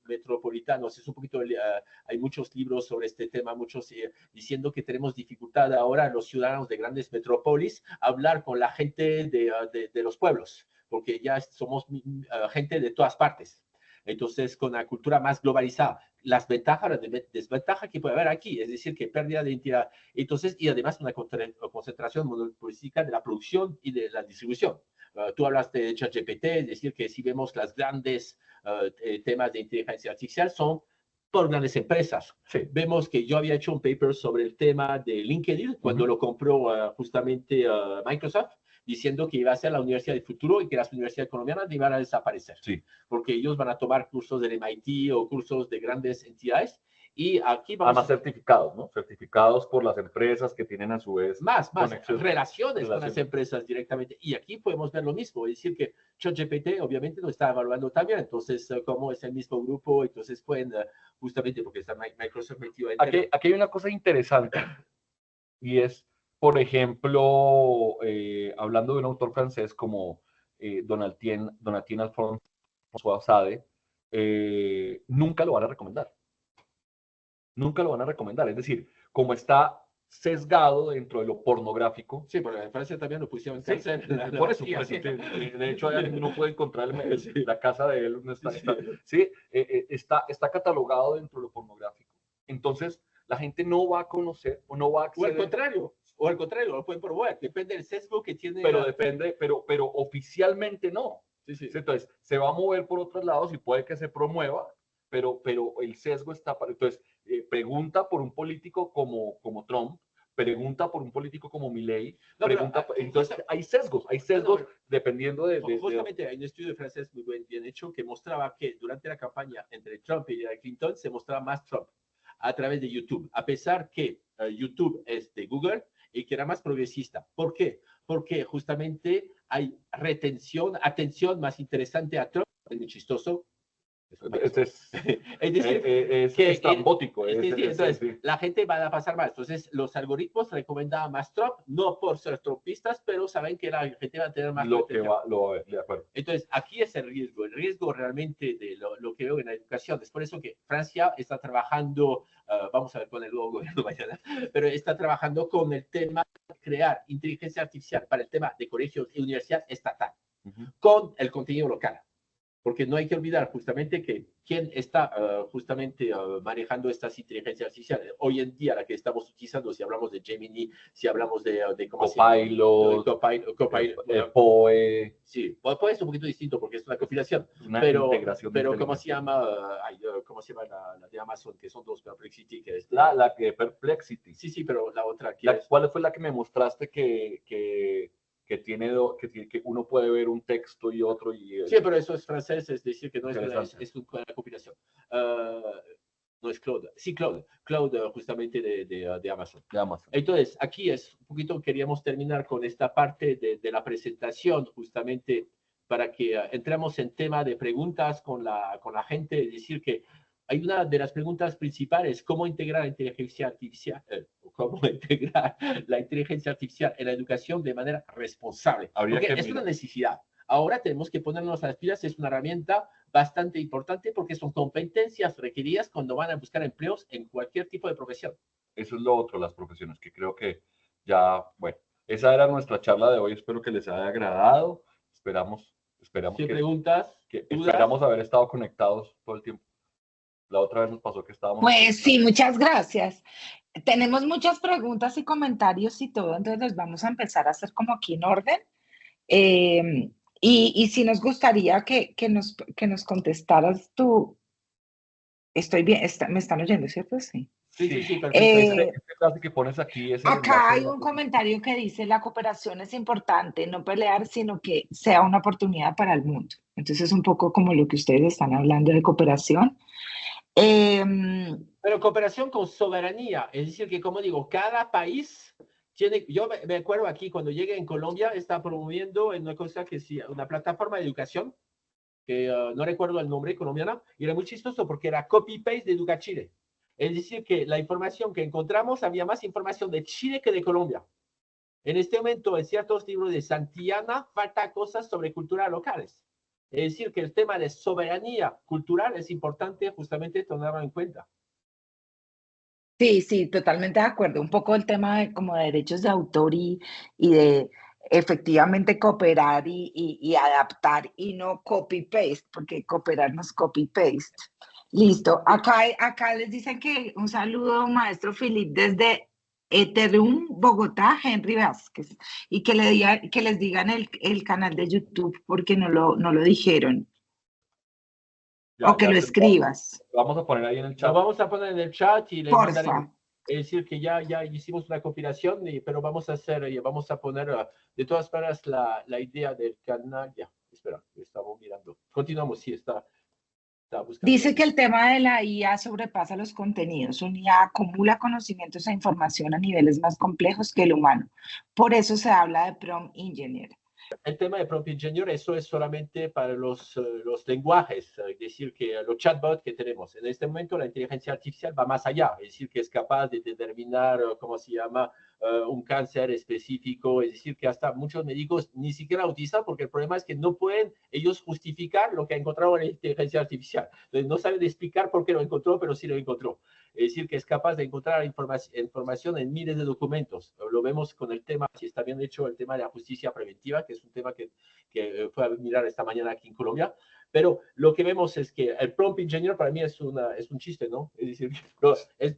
metropolitanos, es un poquito, hay muchos libros sobre este tema, muchos diciendo que tenemos dificultad ahora los ciudadanos de grandes metrópolis hablar con la gente de los pueblos, porque ya somos gente de todas partes. Entonces, con la cultura más globalizada, las ventajas, las desventajas que puede haber aquí, es decir, que pérdida de identidad. Entonces, y además una concentración monopolística de la producción y de la distribución. Tú hablas de ChatGPT, es decir, que si vemos las grandes temas de inteligencia artificial son por grandes empresas.
Sí.
Vemos que yo había hecho un paper sobre el tema de LinkedIn cuando lo compró justamente Microsoft, diciendo que iba a ser la universidad del futuro y que las universidades colombianas iban a desaparecer.
Sí.
Porque ellos van a tomar cursos del MIT o cursos de grandes entidades. Y aquí vamos
además certificados, ¿no? Certificados por las empresas que tienen a su vez
más relaciones con las empresas directamente. Y aquí podemos ver lo mismo, es decir, que ChatGPT obviamente lo está evaluando también, entonces como es el mismo grupo, entonces pueden justamente porque está Microsoft metido en
aquí hay una cosa interesante y es, por ejemplo, hablando de un autor francés como Donatien Alphonse Sade, nunca lo van a recomendar. Nunca lo van a recomendar. Es decir, como está sesgado dentro de lo pornográfico.
Sí, pero en Francia también lo pusieron en cárcel.
Sí, por eso. De hecho, uno puede encontrar la casa de él. Está catalogado dentro de lo pornográfico. Entonces, la gente no va a conocer o no va a acceder.
O al contrario, lo pueden promover. Depende del sesgo que tiene.
Pero oficialmente no.
Sí.
Entonces, se va a mover por otros lados y puede que se promueva, pero el sesgo está para... Entonces, pregunta por un político como Trump, pregunta por un político como Milei, entonces hay sesgos dependiendo de...
Justamente hay un estudio francés muy bien hecho que mostraba que durante la campaña entre Trump y Clinton se mostraba más Trump a través de YouTube, a pesar que YouTube es de Google y que era más progresista. ¿Por qué? Porque justamente hay atención más interesante a Trump, es muy chistoso.
Es estrambótico.
Entonces, la gente va a pasar más. Entonces, los algoritmos recomendaban más Trump, no por ser trumpistas, pero saben que la gente va a tener más
lo va a ver, de acuerdo.
Entonces, aquí es el riesgo realmente de lo que veo en la educación. Es por eso que Francia está trabajando, vamos a ver con el nuevo gobierno mañana, pero está trabajando con el tema de crear inteligencia artificial para el tema de colegios y universidad estatal, con el contenido local. Porque no hay que olvidar justamente que quién está justamente manejando estas inteligencias artificiales. Hoy en día la que estamos utilizando, si hablamos de Gemini, si hablamos de
Copilot, POE.
Sí, POE es un poquito distinto porque es una compilación.
Una integración.
Pero ¿cómo se llama? ¿Cómo se llama la de Amazon? Que son dos, Perplexity. Que es
la que Perplexity.
Sí, pero la otra.
¿Cuál fue la que me mostraste que uno puede ver un texto y otro?
Sí, pero eso es francés, es decir, que no es una compilación. No es Claude. Sí, Claude justamente de Amazon. Entonces, aquí es un poquito, queríamos terminar con esta parte de la presentación, justamente para que entremos en tema de preguntas con la gente, es decir, que hay una de las preguntas principales, ¿cómo integrar la inteligencia artificial? ¿Cómo integrar la inteligencia artificial en la educación de manera responsable? Porque es una necesidad. Ahora tenemos que ponernos a las pilas, es una herramienta bastante importante porque son competencias requeridas cuando van a buscar empleos en cualquier tipo de profesión.
Eso es lo otro, las profesiones, que creo que ya, bueno, esa era nuestra charla de hoy, espero que les haya agradado, esperamos
preguntas,
esperamos haber estado conectados todo el tiempo. La otra vez nos pasó que estábamos...
Pues sí, muchas gracias. Tenemos muchas preguntas y comentarios y todo, entonces los vamos a empezar a hacer como aquí en orden. Y sí nos gustaría que nos contestaras tú. Estoy bien, me están oyendo, ¿cierto? Sí.
Sí, perfecto.
Este enlace que pones aquí es el
Acá
enlace
hay
de la
un comentario que dice, la cooperación es importante, no pelear, sino que sea una oportunidad para el mundo. Entonces es un poco como lo que ustedes están hablando de cooperación.
Pero cooperación con soberanía, es decir, que como digo, cada país tiene, yo me acuerdo aquí cuando llegué en Colombia, está promoviendo una cosa que sí, una plataforma de educación, que no recuerdo el nombre colombiana, y era muy chistoso porque era copy-paste de Educachile. Es decir, que la información que encontramos, había más información de Chile que de Colombia. En este momento, en ciertos libros de Santillana, falta cosas sobre culturas locales. Es decir, que el tema de soberanía cultural es importante justamente tenerlo en cuenta.
Sí, totalmente de acuerdo. Un poco el tema de como de derechos de autor y de efectivamente cooperar y adaptar y no copy-paste, porque cooperar no es copy-paste. Listo. Acá les dicen que un saludo, maestro Philip, desde Ethereum, Bogotá, Henry Vázquez, y que les digan el canal de YouTube porque no lo dijeron.
Ya,
O que
ya
lo escribas.
Lo vamos a poner ahí en el chat.
Lo vamos a poner en el chat y le
Porfa.
mandaremos. Es decir, que ya hicimos una compilación, pero vamos a hacer, vamos a poner de todas maneras la idea del canal. Ya, espera, estamos mirando. Continuamos, sí, está buscando.
Dice que el tema de la IA sobrepasa los contenidos. Una IA acumula conocimientos e información a niveles más complejos que el humano. Por eso se habla de prompt engineer.
El tema de prompt engineer, eso es solamente para los lenguajes, es decir, que los chatbots que tenemos. En este momento la inteligencia artificial va más allá, es decir, que es capaz de determinar, ¿cómo se llama?, un cáncer específico, es decir, que hasta muchos médicos ni siquiera lo utilizan porque el problema es que no pueden ellos justificar lo que ha encontrado en la inteligencia artificial. Entonces no saben explicar por qué lo encontró, pero sí lo encontró. Es decir, que es capaz de encontrar información en miles de documentos. Lo vemos con el tema, si está bien hecho, el tema de la justicia preventiva, que es un tema que fue a mirar esta mañana aquí en Colombia. Pero lo que vemos es que el prompt engineer para mí es un chiste, ¿no? Es decir,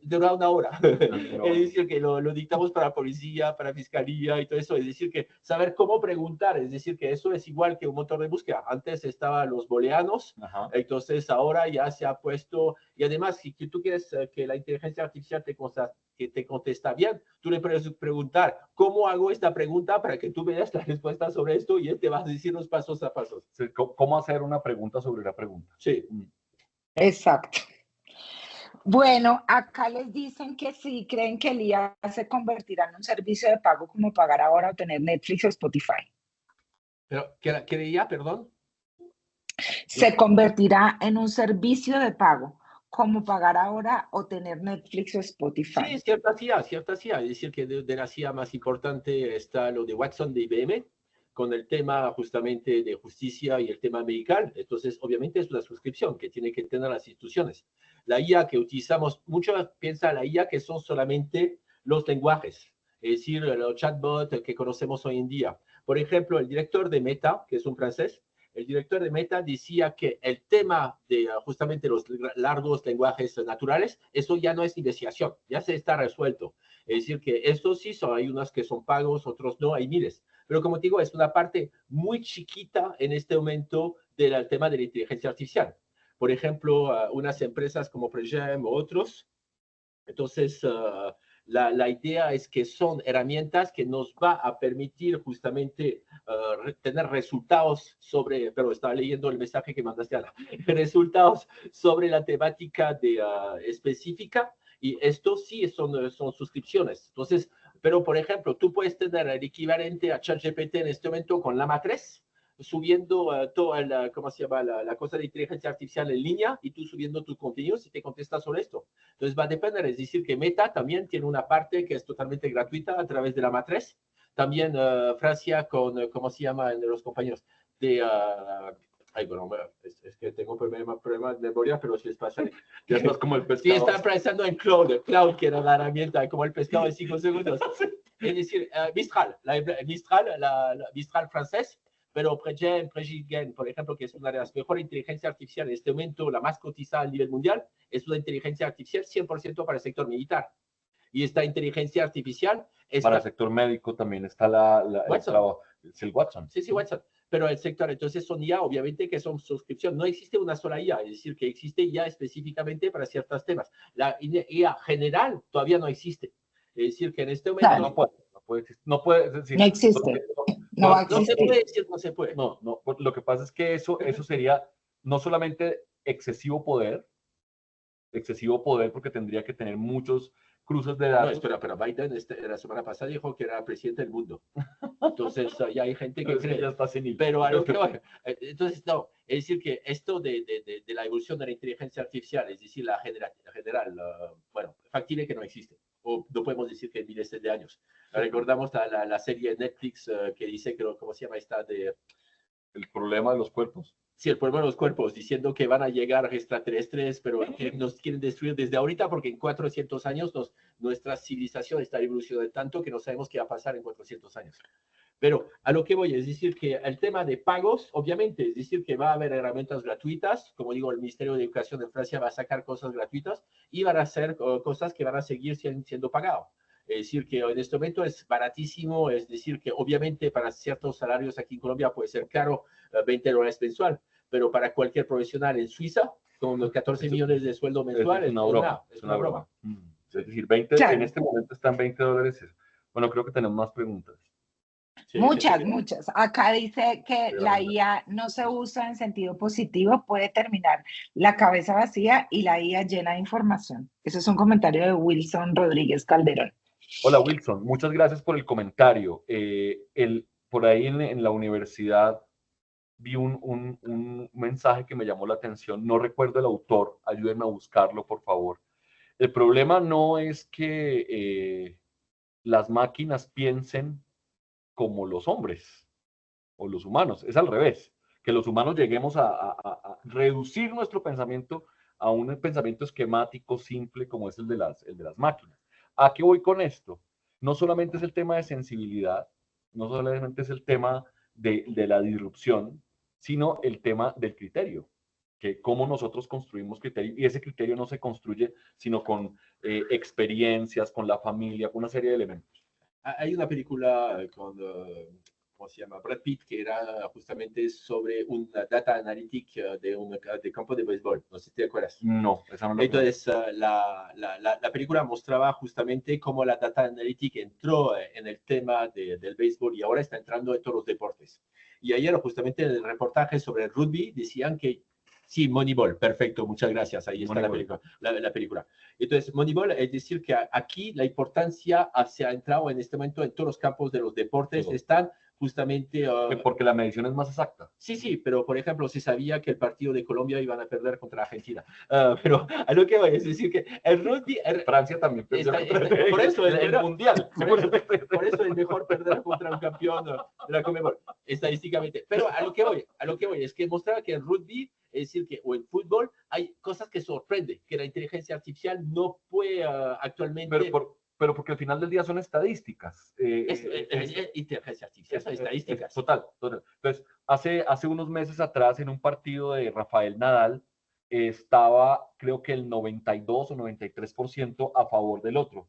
dura una hora. No. Es decir, que lo dictamos para policía, para fiscalía y todo eso. Es decir, que saber cómo preguntar, es decir, que eso es igual que un motor de búsqueda. Antes estaban los booleanos, entonces ahora ya se ha puesto, y además, si tú quieres que la inteligencia artificial te contesta bien, tú le puedes preguntar, ¿cómo hago esta pregunta para que tú veas la respuesta sobre esto? Y él te va a decir los pasos a pasos.
Sí, ¿cómo hacer una pregunta sobre la pregunta?
Sí.
Exacto. Bueno, acá les dicen que sí creen que el IA se convertirá en un servicio de pago como pagar ahora o tener Netflix o Spotify.
¿Pero qué IA, perdón?
Se convertirá en un servicio de pago como pagar ahora o tener Netflix o Spotify.
Sí, cierta CIA. Es decir, que de la CIA más importante está lo de Watson de IBM, con el tema justamente de justicia y el tema medical. Entonces, obviamente es una suscripción que tiene que tener las instituciones. La IA que utilizamos, muchos piensan la IA que son solamente los lenguajes, es decir, los chatbots que conocemos hoy en día. Por ejemplo, el director de Meta, que es un francés, el director de Meta decía que el tema de justamente los largos lenguajes naturales, eso ya no es investigación, ya se está resuelto. Es decir, que estos sí hay unos que son pagos, otros no, hay miles. Pero como te digo, es una parte muy chiquita en este momento del tema de la inteligencia artificial. Por ejemplo, unas empresas como Pregem o otros. Entonces, la idea es que son herramientas que nos va a permitir justamente tener resultados sobre, pero estaba leyendo el mensaje que mandaste, Ana, resultados sobre la temática específica, y esto sí son suscripciones. Entonces, pero por ejemplo, tú puedes tener el equivalente a ChatGPT en este momento con Llama 3, subiendo toda ¿cómo se llama? La cosa de inteligencia artificial en línea, y tú subiendo tus contenidos y te contestas sobre esto. Entonces va a depender, es decir, que Meta también tiene una parte que es totalmente gratuita a través de la matriz. También Francia con, ¿cómo se llama? De los compañeros de... ay, bueno, es que tengo problemas de memoria, pero si les pasa...
Ya estás como el pescado.
Sí, está pensando en Cloud, que era la herramienta, como el pescado de 5 segundos. Es decir, Mistral, Mistral francés, pero Predigen, por ejemplo, que es una de las mejores inteligencias artificiales en este momento, la más cotizada a nivel mundial, es una inteligencia artificial 100% para el sector militar. Y esta inteligencia artificial es
para el sector médico también está es el Watson.
Sí, sí, Watson. Pero el sector, entonces son IA, obviamente, que son suscripción. No existe una sola IA, es decir, que existe IA específicamente para ciertos temas. La IA general todavía no existe. Es decir, que en este momento
Claro.
No puede decir,
No existe. No va a
no se
existir.
puede decir, no se puede.
No, lo que pasa es que eso sería no solamente excesivo poder porque tendría que tener muchos cruces de datos.
No, espera, pero Biden la semana pasada dijo que era presidente del mundo. Entonces, ya hay gente que cree.
Ya está senil.
Pero a lo que va. Entonces, no, es decir, que esto de la evolución de la inteligencia artificial, es decir, la general, bueno, factible que no existe. O no podemos decir que en miles de años. Recordamos la serie de Netflix que dice, ¿cómo se llama esta?
El problema de los cuerpos.
Sí, el problema de los cuerpos, diciendo que van a llegar extraterrestres, pero que nos quieren destruir desde ahorita, porque en 400 años nuestra civilización está evolucionando tanto que no sabemos qué va a pasar en 400 años. Pero a lo que voy es decir que el tema de pagos, obviamente, es decir que va a haber herramientas gratuitas, como digo, el Ministerio de Educación de Francia va a sacar cosas gratuitas y van a hacer cosas que van a seguir siendo pagadas. Es decir, que en este momento es baratísimo, es decir, que obviamente para ciertos salarios aquí en Colombia puede ser caro, $20 mensual, pero para cualquier profesional en Suiza, con los 14 millones de sueldo mensual,
es una broma. Es decir, 20, claro. En este momento están $20. Bueno, creo que tenemos más preguntas.
Sí, muchas. Acá dice que la IA no se usa en sentido positivo, puede terminar la cabeza vacía y la IA llena de información. Ese es un comentario de Wilson Rodríguez Calderón.
Hola Wilson, muchas gracias por el comentario. Por ahí en la universidad vi un mensaje que me llamó la atención, no recuerdo el autor, ayúdenme a buscarlo por favor. El problema no es que las máquinas piensen como los hombres o los humanos, es al revés, que los humanos lleguemos a reducir nuestro pensamiento a un pensamiento esquemático simple como es el de las máquinas. ¿A qué voy con esto? No solamente es el tema de sensibilidad, no solamente es el tema de la disrupción, sino el tema del criterio, que cómo nosotros construimos criterio, y ese criterio no se construye sino con experiencias, con la familia, con una serie de elementos.
Hay una película con, ¿cómo se llama? Brad Pitt, que era justamente sobre una data analytic de campo de béisbol. No sé si te acuerdas.
No, esa no la
Entonces, la película mostraba justamente cómo la data analytic entró en el tema del béisbol y ahora está entrando en todos los deportes. Y ayer, justamente en el reportaje sobre el rugby, decían que sí, Moneyball, perfecto, muchas gracias. Ahí está la película. Entonces, Moneyball, es decir, que aquí la importancia se ha entrado en este momento en todos los campos de los deportes, están justamente...
porque la medición es más exacta.
Sí, pero por ejemplo, se sabía que el partido de Colombia iban a perder contra Argentina. Pero a lo que voy es decir que el rugby...
Francia también perdió
por eso
el mundial.
Por eso es mejor perder contra un campeón de la Conmebol, estadísticamente. Pero a lo que voy es que mostraba que el rugby, es decir, que o en fútbol hay cosas que sorprenden, que la inteligencia artificial no puede actualmente...
Pero porque al final del día son estadísticas.
Inteligencia artificial, son estadísticas.
Total. Entonces, hace unos meses atrás, en un partido de Rafael Nadal, estaba, creo que el 92 o 93% a favor del otro.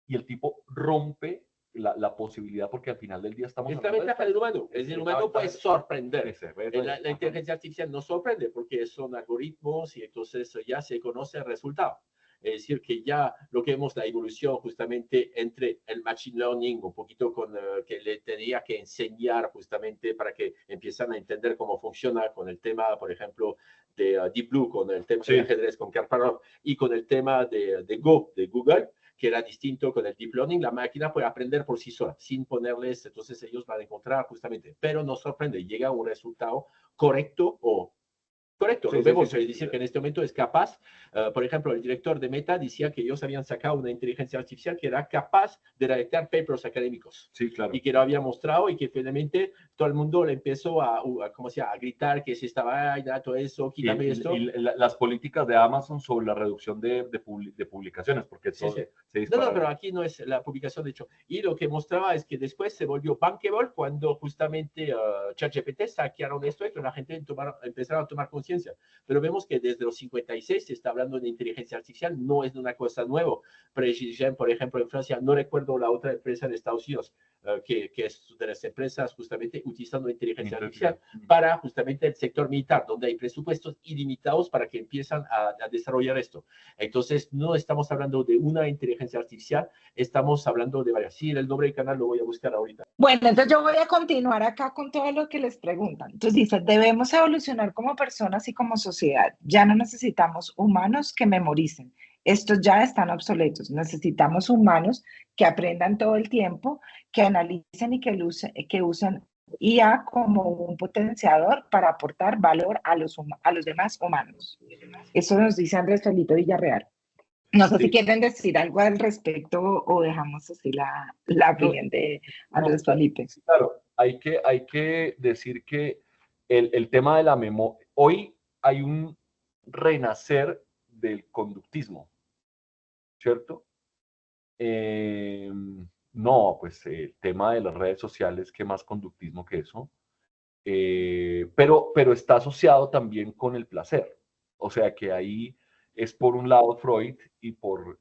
Y el tipo rompe la posibilidad, porque al final del día estamos...
Es la ventaja del humano. El humano puede sorprender. La inteligencia artificial no sorprende, porque son algoritmos y entonces ya se conoce el resultado. Es decir, que ya lo que vemos, la evolución justamente entre el machine learning, un poquito con que le tenía que enseñar justamente para que empiezan a entender cómo funciona con el tema, por ejemplo, de Deep Blue, con el tema de ajedrez con Kasparov y con el tema de Go, de Google, que era distinto con el Deep Learning. La máquina puede aprender por sí sola, sin ponerles, entonces ellos van a encontrar justamente, pero nos sorprende, llega a un resultado correcto o Correcto,
Sí,
lo
sí,
vemos,
sí, sí.
es decir, que en este momento es capaz, por ejemplo, el director de Meta decía que ellos habían sacado una inteligencia artificial que era capaz de redactar papers académicos.
Sí, claro.
Y que lo había mostrado y que finalmente todo el mundo le empezó ¿cómo se llama? A gritar que si estaba, ay, todo eso, quítame esto.
Y las políticas de Amazon sobre la reducción de publicaciones, porque
Sí,
todo
sí.
se
No,
dispararon.
pero aquí no es la publicación, de hecho. Y lo que mostraba es que después se volvió bankable cuando justamente ChatGPT saquearon esto y que la gente empezaron a tomar conciencia. Pero vemos que desde los 56 se está hablando de inteligencia artificial, no es una cosa nueva. Precision, por ejemplo, en Francia, no recuerdo la otra empresa en Estados Unidos, que es de las empresas justamente utilizando inteligencia artificial para justamente el sector militar, donde hay presupuestos ilimitados para que empiezan a desarrollar esto. Entonces, no estamos hablando de una inteligencia artificial, estamos hablando de varias. Sí, el nombre del canal lo voy a buscar ahorita.
Bueno, entonces yo voy a continuar acá con todo lo que les preguntan. Entonces dice, debemos evolucionar como personas y como sociedad. Ya no necesitamos humanos que memoricen. Estos ya están obsoletos. Necesitamos humanos que aprendan todo el tiempo, que analicen y que usen IA como un potenciador para aportar valor a los demás humanos. Eso nos dice Andrés Felipe Villarreal. No sé si quieren decir algo al respecto o dejamos así la opinión de Andrés Felipe.
Claro, hay que decir que el tema de la memoria, hoy hay un renacer del conductismo, ¿cierto? No, pues el tema de las redes sociales, ¿qué más conductismo que eso? Pero está asociado también con el placer. O sea que ahí es por un lado Freud y por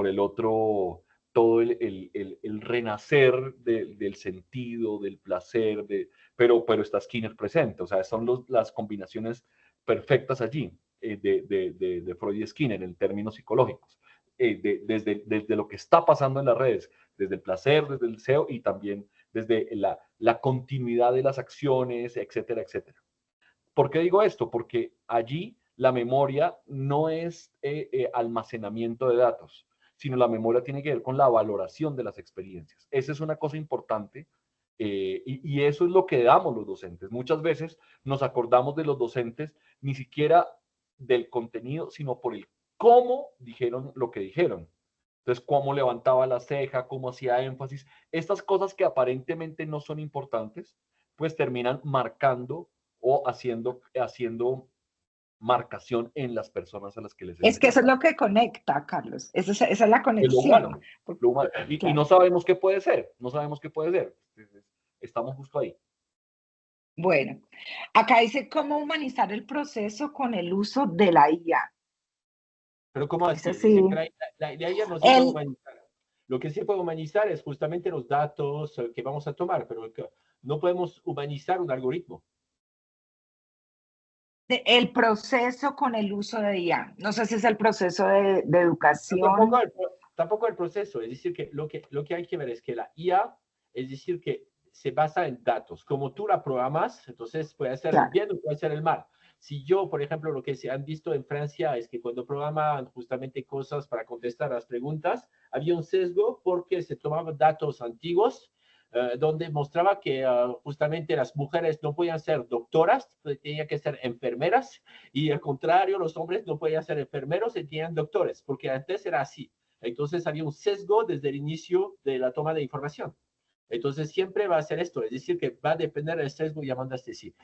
el otro todo el renacer del sentido, del placer, pero está Skinner presente. O sea, son las combinaciones perfectas allí de Freud y Skinner en términos psicológicos. Desde lo que está pasando en las redes, desde el placer, desde el deseo y también desde la continuidad de las acciones, etcétera, etcétera. ¿Por qué digo esto? Porque allí la memoria no es almacenamiento de datos, sino la memoria tiene que ver con la valoración de las experiencias. Esa es una cosa importante y eso es lo que damos los docentes. Muchas veces nos acordamos de los docentes ni siquiera del contenido, sino por el cómo dijeron lo que dijeron. Entonces, cómo levantaba la ceja, cómo hacía énfasis. Estas cosas que aparentemente no son importantes, pues terminan marcando o haciendo marcación en las personas a las que les
Es que eso es lo que conecta, Carlos. Esa es la
es lo
conexión.
humano, lo humano. Y
Claro.
no sabemos qué puede ser, no sabemos qué puede ser. Estamos justo ahí.
Bueno, acá dice cómo humanizar el proceso con el uso de la IA.
Pero ¿cómo así?
Es así.
La IA no se puede humanizar. Lo que sí puede humanizar es justamente los datos que vamos a tomar, pero no podemos humanizar un algoritmo.
El proceso con el uso de IA. No sé si es el proceso de educación.
Tampoco el proceso. Es decir, que lo que hay que ver es que la IA, es decir, que se basa en datos. Como tú la programas, entonces puede ser el bien o puede ser el mal. Si yo, por ejemplo, lo que se han visto en Francia es que cuando programan justamente cosas para contestar las preguntas, había un sesgo porque se tomaban datos antiguos donde mostraba que justamente las mujeres no podían ser doctoras, tenían que ser enfermeras, y al contrario, los hombres no podían ser enfermeros, tenían doctores, porque antes era así. Entonces había un sesgo desde el inicio de la toma de información. Entonces siempre va a ser esto, es decir, que va a depender del sesgo, ya mandaste sí.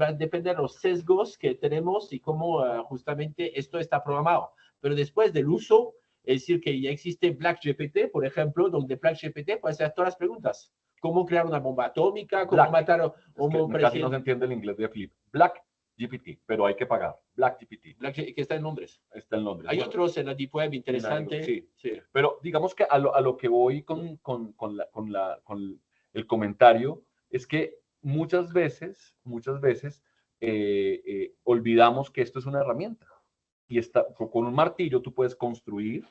Va a depender de los sesgos que tenemos y cómo justamente esto está programado. Pero después del uso, es decir, que ya existe BlackGPT, por ejemplo, donde BlackGPT puede hacer todas las preguntas. ¿Cómo crear una bomba atómica? ¿Cómo matar a un presidente?
Casi no se entiende el inglés de Flip. BlackGPT, pero hay que pagar. BlackGPT.
Que está en Londres.
Está en Londres.
Hay otros en la Deep Web interesantes.
Sí. Pero digamos que a lo que voy con el comentario es que muchas veces olvidamos que esto es una herramienta. Y con un martillo tú puedes construir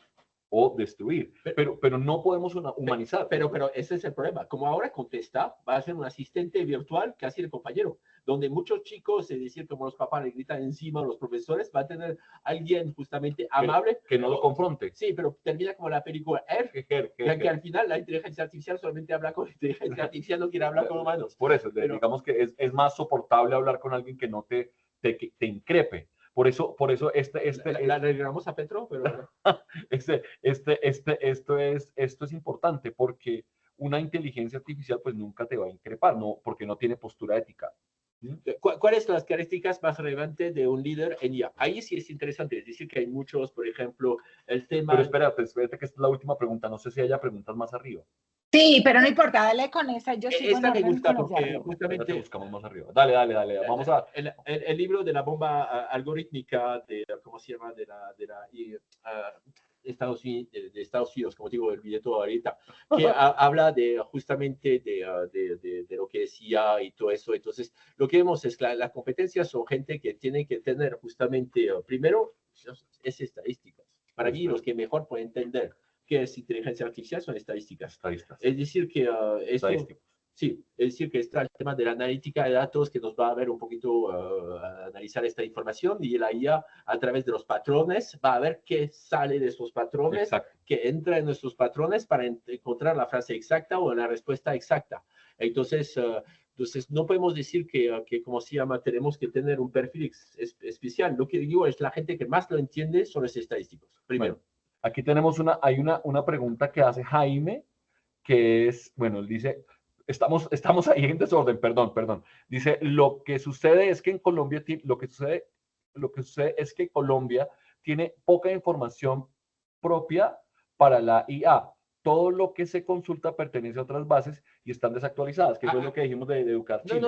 o destruir, pero no podemos humanizar.
Pero ese es el problema. Como ahora contesta, va a ser un asistente virtual casi el compañero, donde muchos chicos, es decir, como los papás le gritan encima a los profesores, va a tener alguien justamente amable.
Que no lo confronte.
Sí, pero termina como la película Air, que al final la inteligencia artificial solamente habla con inteligencia artificial, no quiere hablar con humanos.
Por eso, digamos que es más soportable hablar con alguien que no te te increpe. Por eso
La alegramos a Petro, pero
esto es importante porque una inteligencia artificial pues nunca te va a increpar, no, porque no tiene postura ética.
¿cuáles son las características más relevantes de un líder en IA? Ahí sí es interesante, es decir, que hay muchos, por ejemplo, el tema...
Pero espérate que esta es la última pregunta, no sé si haya preguntas más arriba.
Sí, pero no importa, dale con esa. Yo sigo
Esta
en
me
orden
gusta
con las de
porque
arriba.
justamente
Buscamos más arriba. Dale. Vamos a...
El libro de la bomba algorítmica de, ¿cómo se llama? De Estados Unidos, como digo, olvidé todo ahorita, que habla de justamente de lo que es IA y todo eso. Entonces, lo que vemos es que las competencias son gente que tiene que tener justamente, primero, es estadísticas. Para mí, los que mejor pueden entender qué es inteligencia artificial son estadísticas. Es decir, que esto... Sí, es decir, que está el tema de la analítica de datos que nos va a ver un poquito a analizar esta información y la IA a través de los patrones va a ver qué sale de esos patrones,
Exacto.
que entra en nuestros patrones para encontrar la frase exacta o la respuesta exacta. Entonces no podemos decir que, ¿cómo se llama? Tenemos que tener un perfil especial. Lo que digo es la gente que más lo entiende son los estadísticos. Primero.
Bueno, aquí tenemos una pregunta que hace Jaime, que es, bueno, él dice... Estamos ahí en desorden, perdón. Dice, lo que sucede es que en Colombia, es que Colombia tiene poca información propia para la IA. Todo lo que se consulta pertenece a otras bases y están desactualizadas, que eso es lo que dijimos de Educar Chile.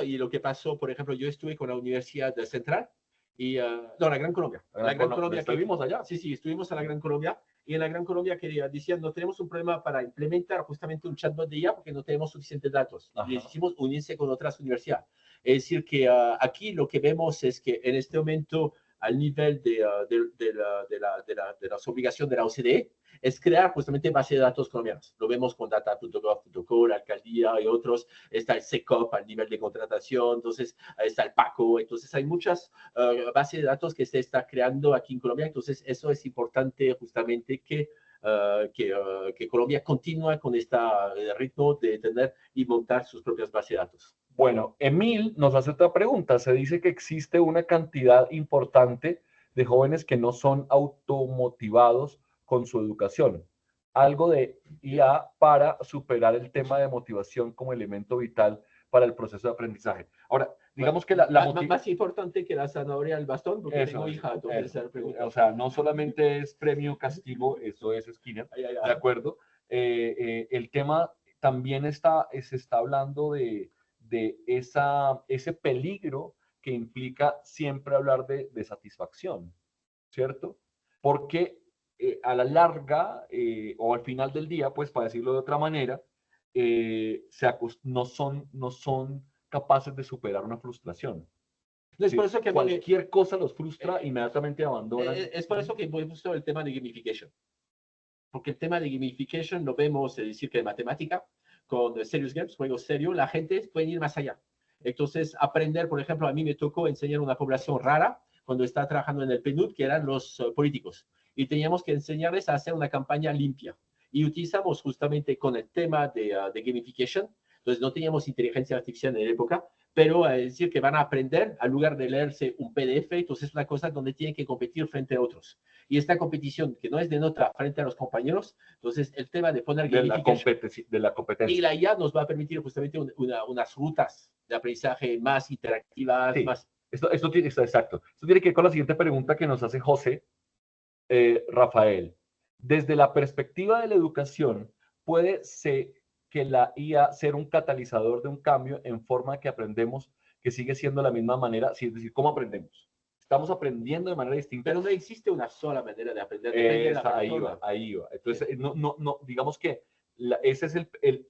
Y lo que pasó, por ejemplo, yo estuve con la Universidad Central y, la Gran Colombia. La Gran Colombia.
¿Estuvimos allá?
Sí, estuvimos en la Gran Colombia. Y en la Gran Colombia decían, no tenemos un problema para implementar justamente un chatbot de IA porque no tenemos suficientes datos.
Ajá.
Y les hicimos unirse con otras universidades. Es decir, que aquí lo que vemos es que en este momento, al nivel de las obligaciones de la OCDE, es crear justamente base de datos colombianas. Lo vemos con data.gov.co, la alcaldía y otros. Está el SECOP al nivel de contratación, entonces está el PACO. Entonces hay muchas bases de datos que se está creando aquí en Colombia. Entonces eso es importante justamente que Colombia continúe con este ritmo de tener y montar sus propias bases de datos.
Bueno, Emil nos hace otra pregunta. Se dice que existe una cantidad importante de jóvenes que no son automotivados con su educación. Algo de IA para superar el tema de motivación como elemento vital para el proceso de aprendizaje. Ahora, digamos que
más importante que la zanahoria al bastón, porque
eso,
tengo hija, entonces
o sea, no solamente es premio castigo, eso es Skinner, ¿de acuerdo? El tema también se está hablando de ese peligro que implica siempre hablar de satisfacción, ¿cierto? Porque a la larga o al final del día, pues para decirlo de otra manera, no son capaces de superar una frustración.
Es por eso que
cualquier cosa los frustra, inmediatamente abandonan.
Es por eso que voy a buscar el tema de gamification. Porque el tema de gamification lo vemos, es decir, que en matemática, con serious games, juegos serios, la gente puede ir más allá. Entonces, aprender, por ejemplo, a mí me tocó enseñar a una población rara cuando estaba trabajando en el PNUD, que eran los políticos. Y teníamos que enseñarles a hacer una campaña limpia. Y utilizamos justamente con el tema de gamification. Entonces, no teníamos inteligencia artificial en la época, pero es decir, que van a aprender, al lugar de leerse un PDF, entonces es una cosa donde tienen que competir frente a otros. Y esta competición, que no es de nota frente a los compañeros, entonces el tema de poner
de la competencia.
Y la IA nos va a permitir justamente unas rutas de aprendizaje más interactivas,
sí.
más...
Esto tiene que ver con la siguiente pregunta que nos hace José Rafael. Desde la perspectiva de la educación, ¿puede ser que la IA ser un catalizador de un cambio en forma que aprendemos que sigue siendo la misma manera? Es decir, ¿cómo aprendemos? Estamos aprendiendo de manera distinta.
Pero no existe una sola manera de aprender.
Ahí va. Entonces, sí. no, digamos que esa es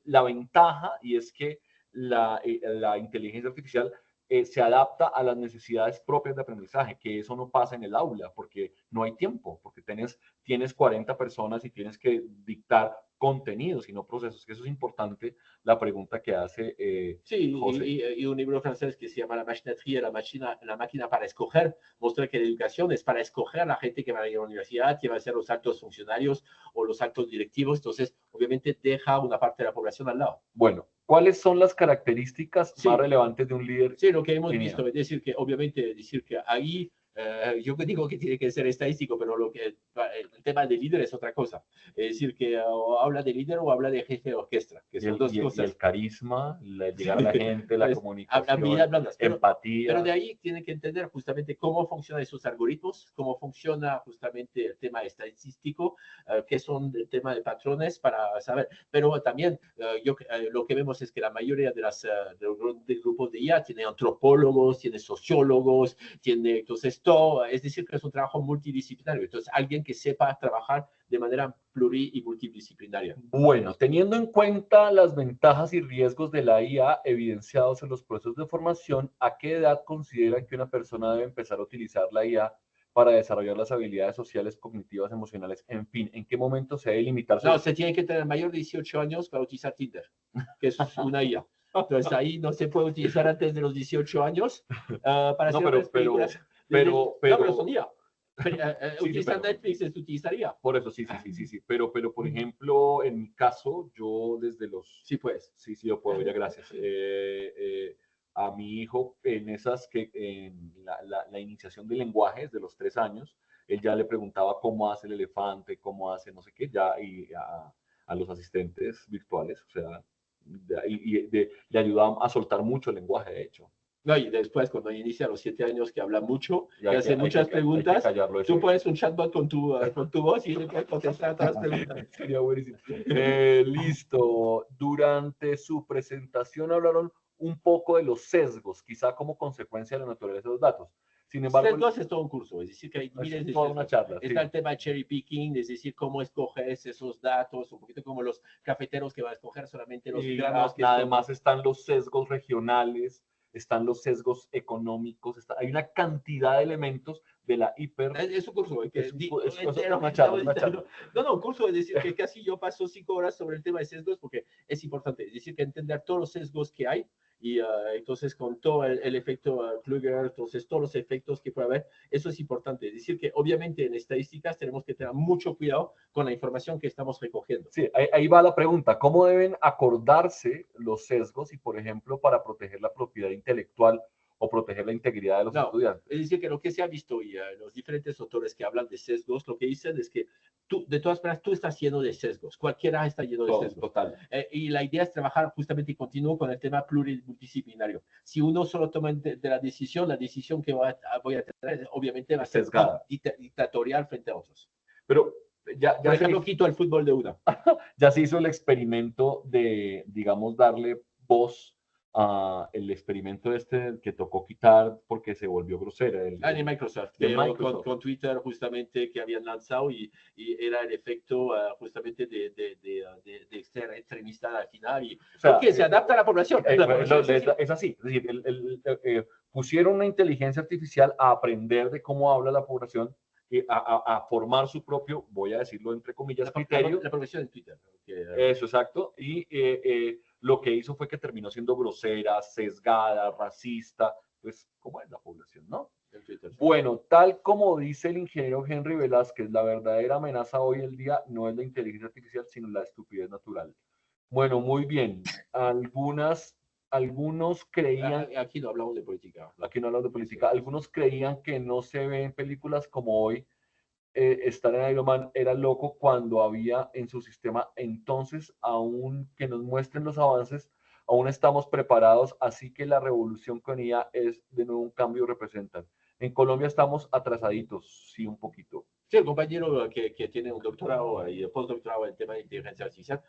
la ventaja, y es que la inteligencia artificial se adapta a las necesidades propias de aprendizaje, que eso no pasa en el aula, porque no hay tiempo, porque tienes 40 personas y tienes que dictar contenidos y no procesos, que eso es importante, la pregunta que hace José.
Y un libro francés que se llama La Machinatría, la máquina para escoger, muestra que la educación es para escoger a la gente que va a ir a la universidad, que va a ser los altos funcionarios o los altos directivos, entonces obviamente deja una parte de la población al lado.
Bueno, ¿Cuáles son las características
Sí.
más relevantes de un líder?
Sí, lo que hemos
en
visto,
IA?
es decir, que obviamente, decir que ahí, yo digo que tiene que ser estadístico, pero el tema de líder es otra cosa. Es decir, que o habla de líder o habla de jefe de orquesta, que son dos
Y
cosas.
el carisma, llegar a la gente, la
Pues,
comunicación,
habilidades blandas,
empatía.
Pero de ahí tienen que entender justamente cómo funcionan esos algoritmos, cómo funciona justamente el tema estadístico, qué son el tema de patrones para saber. Pero también lo que vemos es que la mayoría de los grupos de IA tiene antropólogos, tiene sociólogos, tiene, entonces todo, es decir, que es un trabajo multidisciplinario. Entonces, alguien que sepa trabajar de manera pluri y multidisciplinaria.
Bueno, teniendo en cuenta las ventajas y riesgos de la IA evidenciados en los procesos de formación, ¿a qué edad considera que una persona debe empezar a utilizar la IA para desarrollar las habilidades sociales, cognitivas, emocionales? En fin, ¿en qué momento se debe limitar?
No, se tiene que tener mayor de 18 años para utilizar Tinder, que es una IA. Entonces ahí no se puede utilizar antes de los 18 años para hacer otras películas. No, pero son IA. Utilizar Netflix es utilizaría.
Por eso, sí. Pero, por ejemplo, en mi caso, yo desde los...
Sí, pues.
Sí, yo puedo, ya, gracias. A mi hijo, en la iniciación de lenguajes de los 3 años, él ya le preguntaba cómo hace el elefante, cómo hace no sé qué, ya, y a los asistentes virtuales, o sea, le ayudaba a soltar mucho el lenguaje, de hecho.
No, y después, cuando inicia a los 7 años, que habla mucho, que hace muchas preguntas, tú pones un chatbot con tu voz y le puedes contestar a todas las preguntas.
Sería buenísimo. Listo. Durante su presentación hablaron un poco de los sesgos, quizá como consecuencia de la naturaleza de los datos. Sin embargo,
sesgos es todo un curso, es decir, que hay miles de
toda una charla.
Está el tema de cherry picking, es decir, cómo escoges esos datos, un poquito como los cafeteros que van a escoger solamente los granos.
Además están los sesgos regionales, están los sesgos económicos, hay una cantidad de elementos de la hiper...
Es un curso.
Es una charla.
No, un curso, es decir, que casi yo paso 5 horas sobre el tema de sesgos porque es importante, es decir, que entender todos los sesgos que hay y entonces con todo el efecto Kluger, entonces todos los efectos que puede haber, eso es importante. Es decir, que obviamente en estadísticas tenemos que tener mucho cuidado con la información que estamos recogiendo.
Sí, ahí va la pregunta. ¿Cómo deben acordarse los sesgos y, por ejemplo, para proteger la propiedad intelectual o proteger la integridad de los estudiantes?
Es decir, que lo que se ha visto y los diferentes autores que hablan de sesgos, lo que dicen es que tú, de todas maneras, tú estás lleno de sesgos. Cualquiera está lleno de sesgos.
Total.
Y la idea es trabajar justamente y continuo con el tema pluridisciplinario. Si uno solo toma de la decisión que voy a tener, obviamente va a ser dictatorial frente a otros.
Pero ya
por ejemplo, quito el fútbol de una.
Ya se hizo el experimento de, digamos, darle voz el experimento que tocó quitar porque se volvió grosera.
De Microsoft, con Twitter justamente que habían lanzado y era el efecto justamente de ser extremista al final. Porque se adapta a la población.
Es así, es decir, pusieron una inteligencia artificial a aprender de cómo habla la población, a formar su propio, voy a decirlo entre comillas, criterio.
La progresión en Twitter.
Eso, exacto. Y lo que hizo fue que terminó siendo grosera, sesgada, racista, pues como es la población, ¿no? Bueno, tal como dice el ingeniero Henry Velázquez, la verdadera amenaza hoy en día no es la inteligencia artificial, sino la estupidez natural. Bueno, muy bien. Algunos creían...
Aquí no hablamos de política.
Aquí no hablamos de política. Algunos creían que no se ven películas como hoy. Estar en Iron Man era loco cuando había en su sistema. Entonces, aún que nos muestren los avances, aún estamos preparados. Así que la revolución con IA es de nuevo un cambio representan. En Colombia estamos atrasaditos, sí, un poquito.
Sí, el compañero que tiene un doctorado y postdoctorado en tema de inteligencia artificial,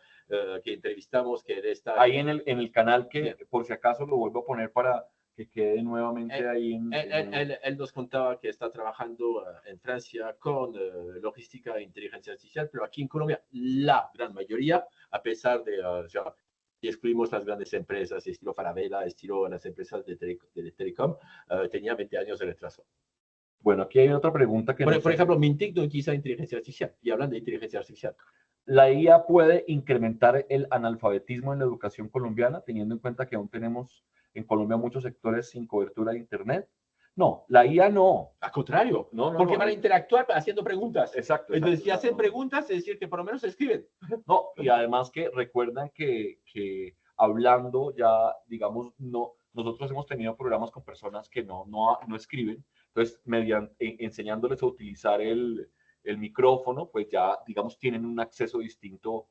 que entrevistamos, que está...
Ahí en el canal que, por si acaso, lo vuelvo a poner para que quede nuevamente ahí.
Él nos contaba que está trabajando en Francia con logística e inteligencia artificial, pero aquí en Colombia la gran mayoría, a pesar de... y excluimos las grandes empresas, estilo Falabella, estilo las empresas de telecom, tenía 20 años de retraso.
Bueno, aquí hay otra pregunta que...
Por ejemplo, Mintic no utiliza inteligencia artificial y hablan de inteligencia artificial.
¿La IA puede incrementar el analfabetismo en la educación colombiana, teniendo en cuenta que aún tenemos en Colombia muchos sectores sin cobertura de Internet? No, la IA no.
Al contrario, porque van a interactuar haciendo preguntas.
Exacto.
Entonces, si hacen preguntas, es decir, que por lo menos escriben.
No, y además que recuerdan que hablando ya, digamos, no, nosotros hemos tenido programas con personas que no escriben, entonces, enseñándoles a utilizar el micrófono, pues ya, digamos, tienen un acceso distinto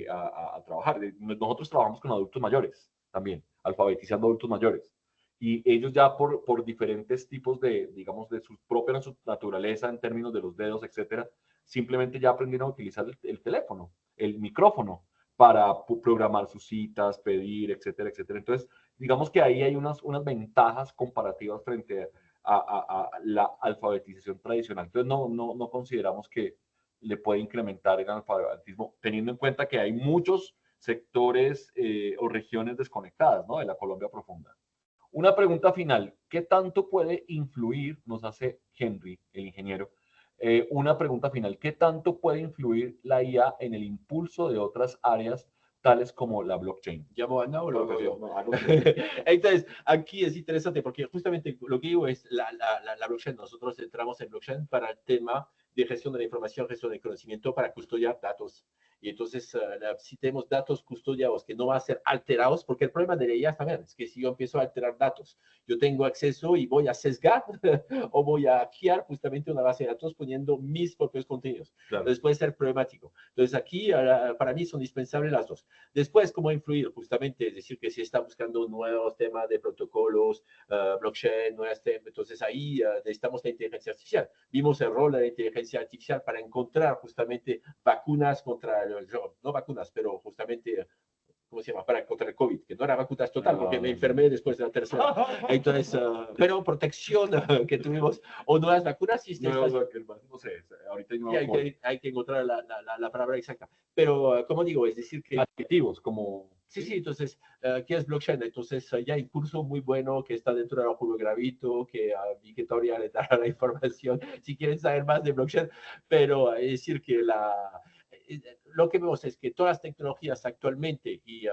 a trabajar. Nosotros trabajamos con adultos mayores también, alfabetizando adultos mayores. Y ellos ya por diferentes tipos de, digamos, de su propia naturaleza en términos de los dedos, etcétera, simplemente ya aprendieron a utilizar el teléfono, el micrófono, para programar sus citas, pedir, etcétera, etcétera. Entonces, digamos que ahí hay unas ventajas comparativas frente a la alfabetización tradicional. Entonces, no consideramos que le puede incrementar el analfabetismo, teniendo en cuenta que hay muchos sectores o regiones desconectadas, ¿no?, de la Colombia profunda. Una pregunta final, ¿qué tanto puede influir, nos hace Henry, el ingeniero, una pregunta final, ¿qué tanto puede influir la IA en el impulso de otras áreas tales como la blockchain?
¿Llamo a Ana o lo hago yo? Entonces, aquí es interesante porque justamente lo que digo es la blockchain. Nosotros entramos en blockchain para el tema de gestión de la información, gestión de conocimiento, para custodiar datos. Y entonces, si tenemos datos custodiados que no van a ser alterados, porque el problema de la IA también es que si yo empiezo a alterar datos, yo tengo acceso y voy a sesgar o voy a hackear justamente una base de datos poniendo mis propios contenidos. Claro. Entonces puede ser problemático. Entonces aquí, para mí, son indispensables las dos. Después, ¿cómo influir? Justamente, es decir, que si está buscando nuevos temas de protocolos, blockchain, nuevos temas, entonces ahí necesitamos la inteligencia artificial. Vimos el rol de la inteligencia artificial para encontrar justamente vacunas contra no vacunas, pero justamente, ¿cómo se llama? Contra el COVID, que no era vacunas total, porque me enfermé después de la tercera. Entonces, pero protección que tuvimos, o nuevas vacunas, sí,
no sé, ahorita no
hay que encontrar la palabra exacta. Pero, como digo, es decir que...
Adjetivos, como...
Sí, entonces, ¿qué es blockchain? Entonces, ya hay un curso muy bueno que está dentro de la Julio Gravito, que a Victoria le dará la información si quieren saber más de blockchain, pero es decir que lo que vemos es que todas las tecnologías actualmente, y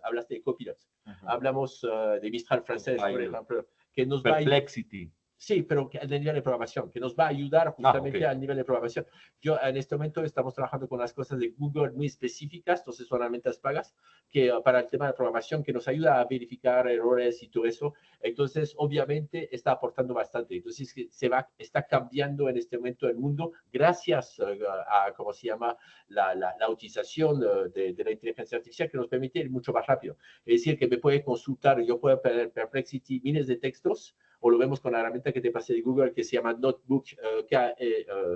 hablaste de Copilot, hablamos de Mistral francés, por ejemplo, que nos va a...
Perplexity.
Sí, pero a nivel de programación, que nos va a ayudar justamente al nivel de programación. Yo en este momento estamos trabajando con las cosas de Google muy específicas, entonces son herramientas pagas, que para el tema de programación, que nos ayuda a verificar errores y todo eso. Entonces, obviamente, está aportando bastante. Entonces, está cambiando en este momento el mundo gracias a ¿cómo se llama? La utilización de la inteligencia artificial, que nos permite ir mucho más rápido. Es decir, que me puede consultar, yo puedo poner Perplexity miles de textos, o lo vemos con la herramienta que te pasé de Google que se llama Notebook,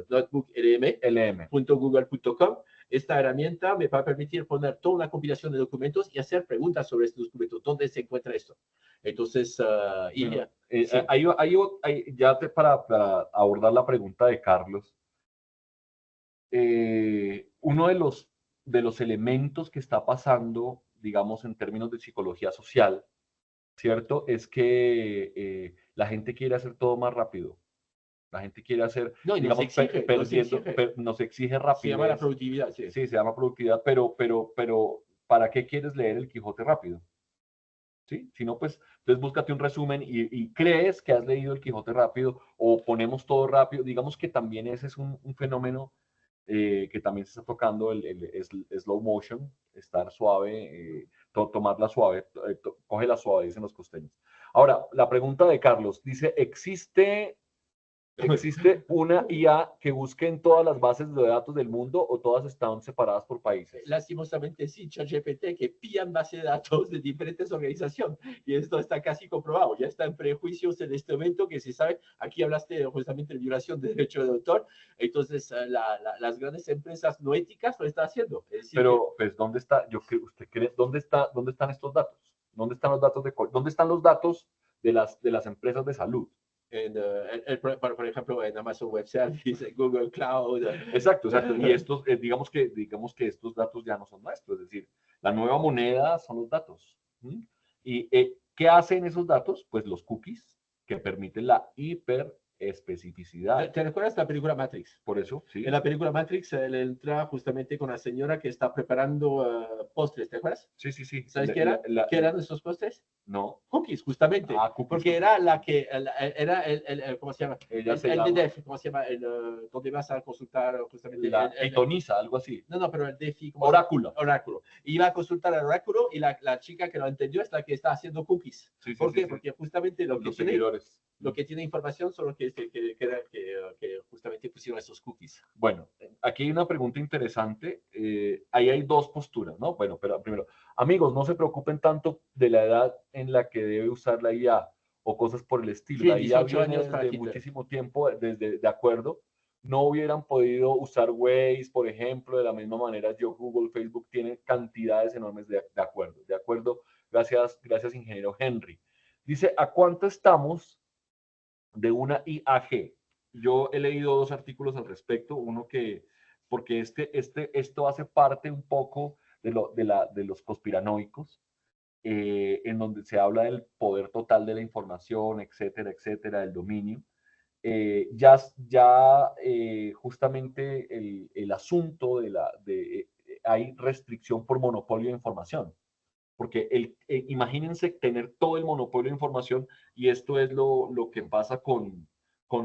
notebooklm.google.com. Esta herramienta me va a permitir poner toda una compilación de documentos y hacer preguntas sobre estos documentos. ¿Dónde se encuentra esto? Entonces,
ya para abordar la pregunta de Carlos, uno de los elementos que está pasando, digamos, en términos de psicología social, ¿cierto? Es que la gente quiere hacer todo más rápido. La gente quiere hacer,
no, y
digamos, nos exige rapidez.
Se llama la productividad, sí.
Sí, se llama productividad, pero ¿para qué quieres leer el Quijote rápido? ¿Sí? Si no, pues, entonces búscate un resumen y crees que has leído el Quijote rápido o ponemos todo rápido. Digamos que también ese es un fenómeno que también se está tocando, el slow motion, estar suave, tomarla suave, cógela suave, dicen los costeños. Ahora, la pregunta de Carlos dice, ¿existe una IA que busque en todas las bases de datos del mundo o todas están separadas por países?
Lastimosamente sí, ChatGPT, que pillan base de datos de diferentes organizaciones, y esto está casi comprobado, ya está en prejuicios en este momento que se sabe. Aquí hablaste justamente de violación de derecho de autor, entonces las grandes empresas no éticas lo están haciendo. Es decir,
pero, pues, ¿dónde está? ¿Dónde están estos datos? ¿Dónde están los datos dónde están los datos de las empresas de salud?
Por ejemplo, en Amazon Web Services, en Google Cloud.
Exacto. Y estos, digamos que estos datos ya no son nuestros, es decir, la nueva moneda son los datos. ¿Y qué hacen esos datos? Pues los cookies, que permiten la especificidad.
¿Te recuerdas la película Matrix?
Por eso, sí.
En la película Matrix, él entra justamente con la señora que está preparando postres, ¿te acuerdas?
Sí, sí, sí.
¿Sabes qué era? ¿Qué eran esos postres?
No.
Cookies, justamente.
Cookies.
Porque era la que, era ¿cómo se llama?
Ella se
el
llama...
DEF, ¿cómo se llama? Donde vas a consultar justamente.
La pitoniza, algo así.
No, pero el DEFI.
Oráculo.
Oráculo. Iba a consultar al oráculo y la chica que lo entendió es la que está haciendo cookies.
Sí, sí,
¿Por qué?
sí.
Porque justamente lo que tiene información son los que justamente pusieron esos cookies.
Bueno, aquí hay una pregunta interesante. Ahí hay dos posturas, ¿no? Bueno, pero primero, amigos, no se preocupen tanto de la edad en la que debe usar la IA o cosas por el estilo.
Sí,
la IA
18
viene
años
desde muchísimo tiempo, de acuerdo. No hubieran podido usar Waze, por ejemplo, de la misma manera yo, Google, Facebook, tiene cantidades enormes de acuerdo. De acuerdo, gracias, ingeniero Henry. Dice, ¿a cuánto estamos de una IAG? Yo he leído dos artículos al respecto, uno que, porque esto hace parte un poco de los conspiranoicos, en donde se habla del poder total de la información, etcétera, etcétera, del dominio. Justamente el asunto hay restricción por monopolio de información. Porque imagínense tener todo el monopolio de información, y esto es lo que pasa con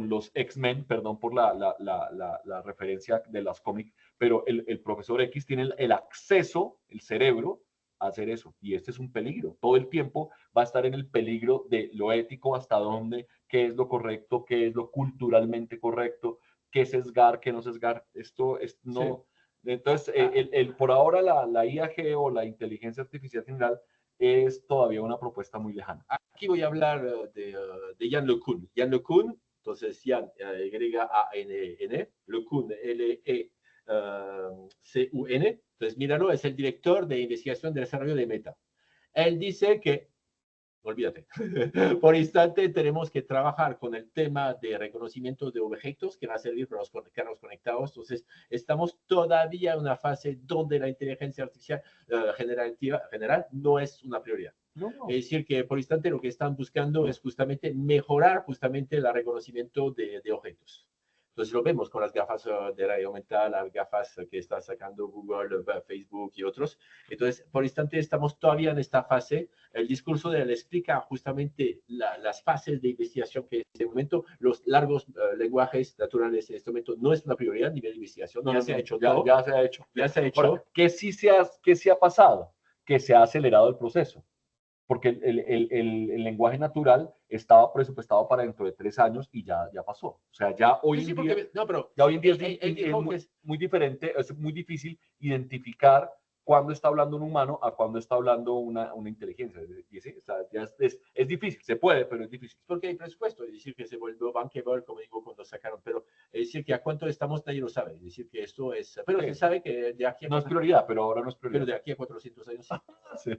los X-Men, perdón por la referencia de las cómics, pero el profesor X tiene el acceso, el cerebro, a hacer eso, y este es un peligro. Todo el tiempo va a estar en el peligro de lo ético, hasta dónde, qué es lo correcto, qué es lo culturalmente correcto, qué sesgar, qué no sesgar. Esto es no... Sí. Entonces, por ahora la IAG o la inteligencia artificial general es todavía una propuesta muy lejana.
Aquí voy a hablar de Yann LeCun. Yann LeCun, entonces Yann, Y-A-N-N, LeCun, L-E-C-U-N. Entonces, míralo, es el director de investigación de desarrollo de Meta. Él dice que, olvídate, por instante tenemos que trabajar con el tema de reconocimiento de objetos que va a servir para los carros conectados. Entonces, estamos todavía en una fase donde la inteligencia artificial general no es una prioridad. No. Es decir, que por instante lo que están buscando es justamente mejorar justamente el reconocimiento de objetos. Entonces lo vemos con las gafas de realidad aumentada, las gafas que está sacando Google, Facebook y otros. Entonces, por instante estamos todavía en esta fase. El discurso de él explica justamente las fases de investigación que en este momento, los largos lenguajes naturales en este momento no es una prioridad a nivel de investigación. Ya se ha hecho todo.
Ya se ha hecho.
Ya se ha hecho.
Ahora, ¿qué sí se ha pasado? Que se ha acelerado el proceso. Porque el lenguaje natural estaba presupuestado para dentro de 3 años y ya pasó. O sea, ya hoy en día, es muy diferente, es muy difícil identificar cuándo está hablando un humano a cuándo está hablando una inteligencia. Y sí, o sea, ya es difícil, se puede, pero es difícil.
Porque hay presupuesto, es decir, que se volvió bankable, como digo, cuando sacaron, pero es decir, que a cuánto estamos nadie lo sabe, es decir, que esto es, pero sí. Se sabe que de aquí a...
No es prioridad, pero ahora no es prioridad.
Pero de aquí a 400 años sí.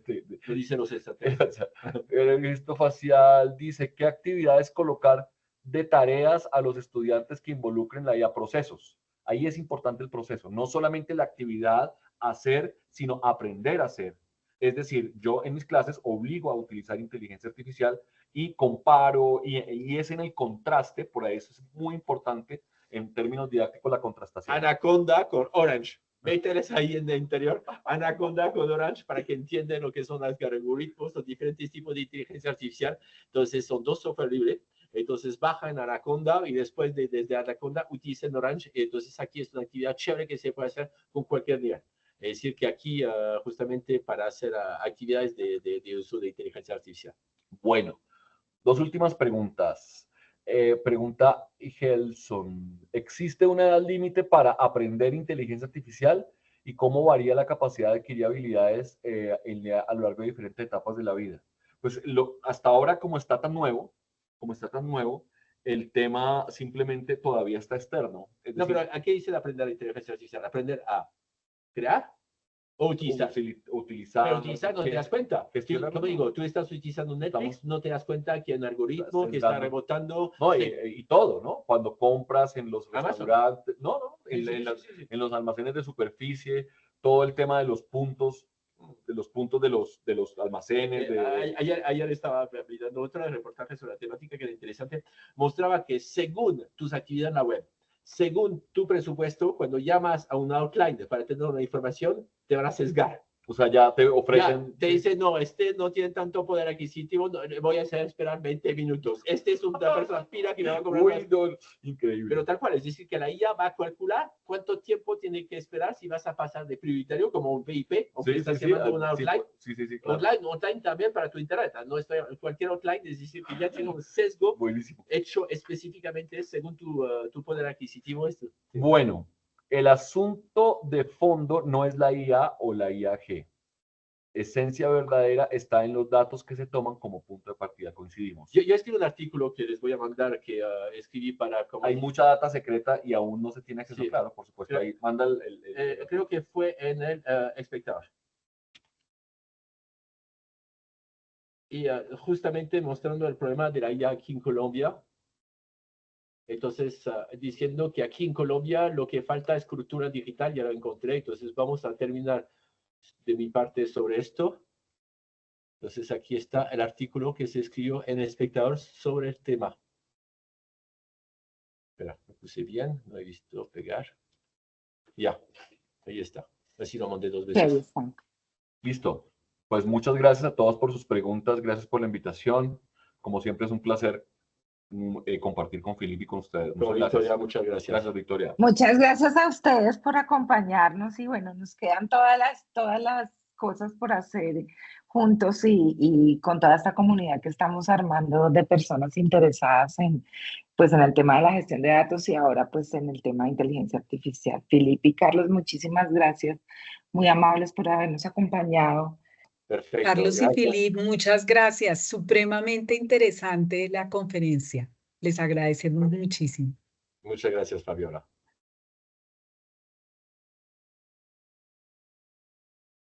Lo dicen los extraterrestres.
El registro facial dice, ¿qué actividades colocar de tareas a los estudiantes que involucren la IA? Procesos. Ahí es importante el proceso, no solamente la actividad hacer, sino aprender a hacer. Es decir, yo en mis clases obligo a utilizar inteligencia artificial y comparo, y es en el contraste, por eso es muy importante en términos didácticos la contrastación.
Anaconda con Orange. Mételes ahí en el interior, Anaconda con Orange, para que entiendan lo que son los algoritmos, los diferentes tipos de inteligencia artificial. Entonces, son dos software libres. Entonces, baja en Anaconda y después desde Anaconda utilicen Orange. Entonces, aquí es una actividad chévere que se puede hacer con cualquier nivel. Es decir, que aquí justamente para hacer actividades de uso de inteligencia artificial.
Bueno, dos últimas preguntas. Pregunta Gelson, ¿existe una edad límite para aprender inteligencia artificial y cómo varía la capacidad de adquirir habilidades a lo largo de diferentes etapas de la vida? Pues hasta ahora, como está tan nuevo, el tema simplemente todavía está externo. Es decir,
pero ¿a qué dice de aprender inteligencia artificial? ¿Aprender a crear o utilizar? Pero utilizar no te das cuenta. Como digo, tú estás utilizando Netflix, no te das cuenta que hay un algoritmo que está rebotando.
No, y todo, ¿no? Cuando compras en los restaurantes, en los almacenes de superficie, todo el tema de los puntos. los puntos de los almacenes.
Ayer estaba mirando otro reportaje sobre la temática que era interesante. Mostraba que según tus actividades en la web, según tu presupuesto, cuando llamas a un outline para tener una información, te van a sesgar.
O sea, ya te ofrecen...
Ya, te dicen, no, este no tiene tanto poder adquisitivo, no, voy a hacer esperar 20 minutos. Este es una persona aspira que me va a cobrar más.
Increíble.
Pero tal cual, es decir, que la IA va a calcular cuánto tiempo tiene que esperar si vas a pasar de prioritario como un VIP o que estás llamando un outline.
Claro.
Online también para tu internet. No estoy cualquier outline, es decir, que ya tiene un sesgo hecho específicamente según tu poder adquisitivo.
Bueno, el asunto de fondo no es la IA o la IAG. Esencia verdadera está en los datos que se toman como punto de partida, coincidimos.
Yo escribí un artículo que les voy a mandar, que escribí para...
Hay mucha data secreta y aún no se tiene acceso, claro, por supuesto.
Creo,
ahí manda
creo que fue en el espectador. Y justamente mostrando el problema de la IA aquí en Colombia. Entonces, diciendo que aquí en Colombia lo que falta es cultura digital, ya lo encontré. Entonces, vamos a terminar de mi parte sobre esto. Entonces, aquí está el artículo que se escribió en El Espectador sobre el tema. Espera, lo puse bien, no he visto pegar. Ya, ahí está. Así lo mandé 2 veces.
Listo. Pues muchas gracias a todos por sus preguntas, gracias por la invitación. Como siempre es un placer compartir con Filipe y con ustedes.
Victoria, muchas gracias.
Gracias, Victoria.
Muchas gracias a ustedes por acompañarnos y bueno, nos quedan todas las cosas por hacer juntos y con toda esta comunidad que estamos armando de personas interesadas en el tema de la gestión de datos y ahora pues en el tema de inteligencia artificial. Filipe y Carlos, muchísimas gracias, muy amables por habernos acompañado.
Perfecto.
Carlos y Filipe, muchas gracias. Supremamente interesante la conferencia. Les agradecemos muchísimo.
Muchas gracias, Fabiola.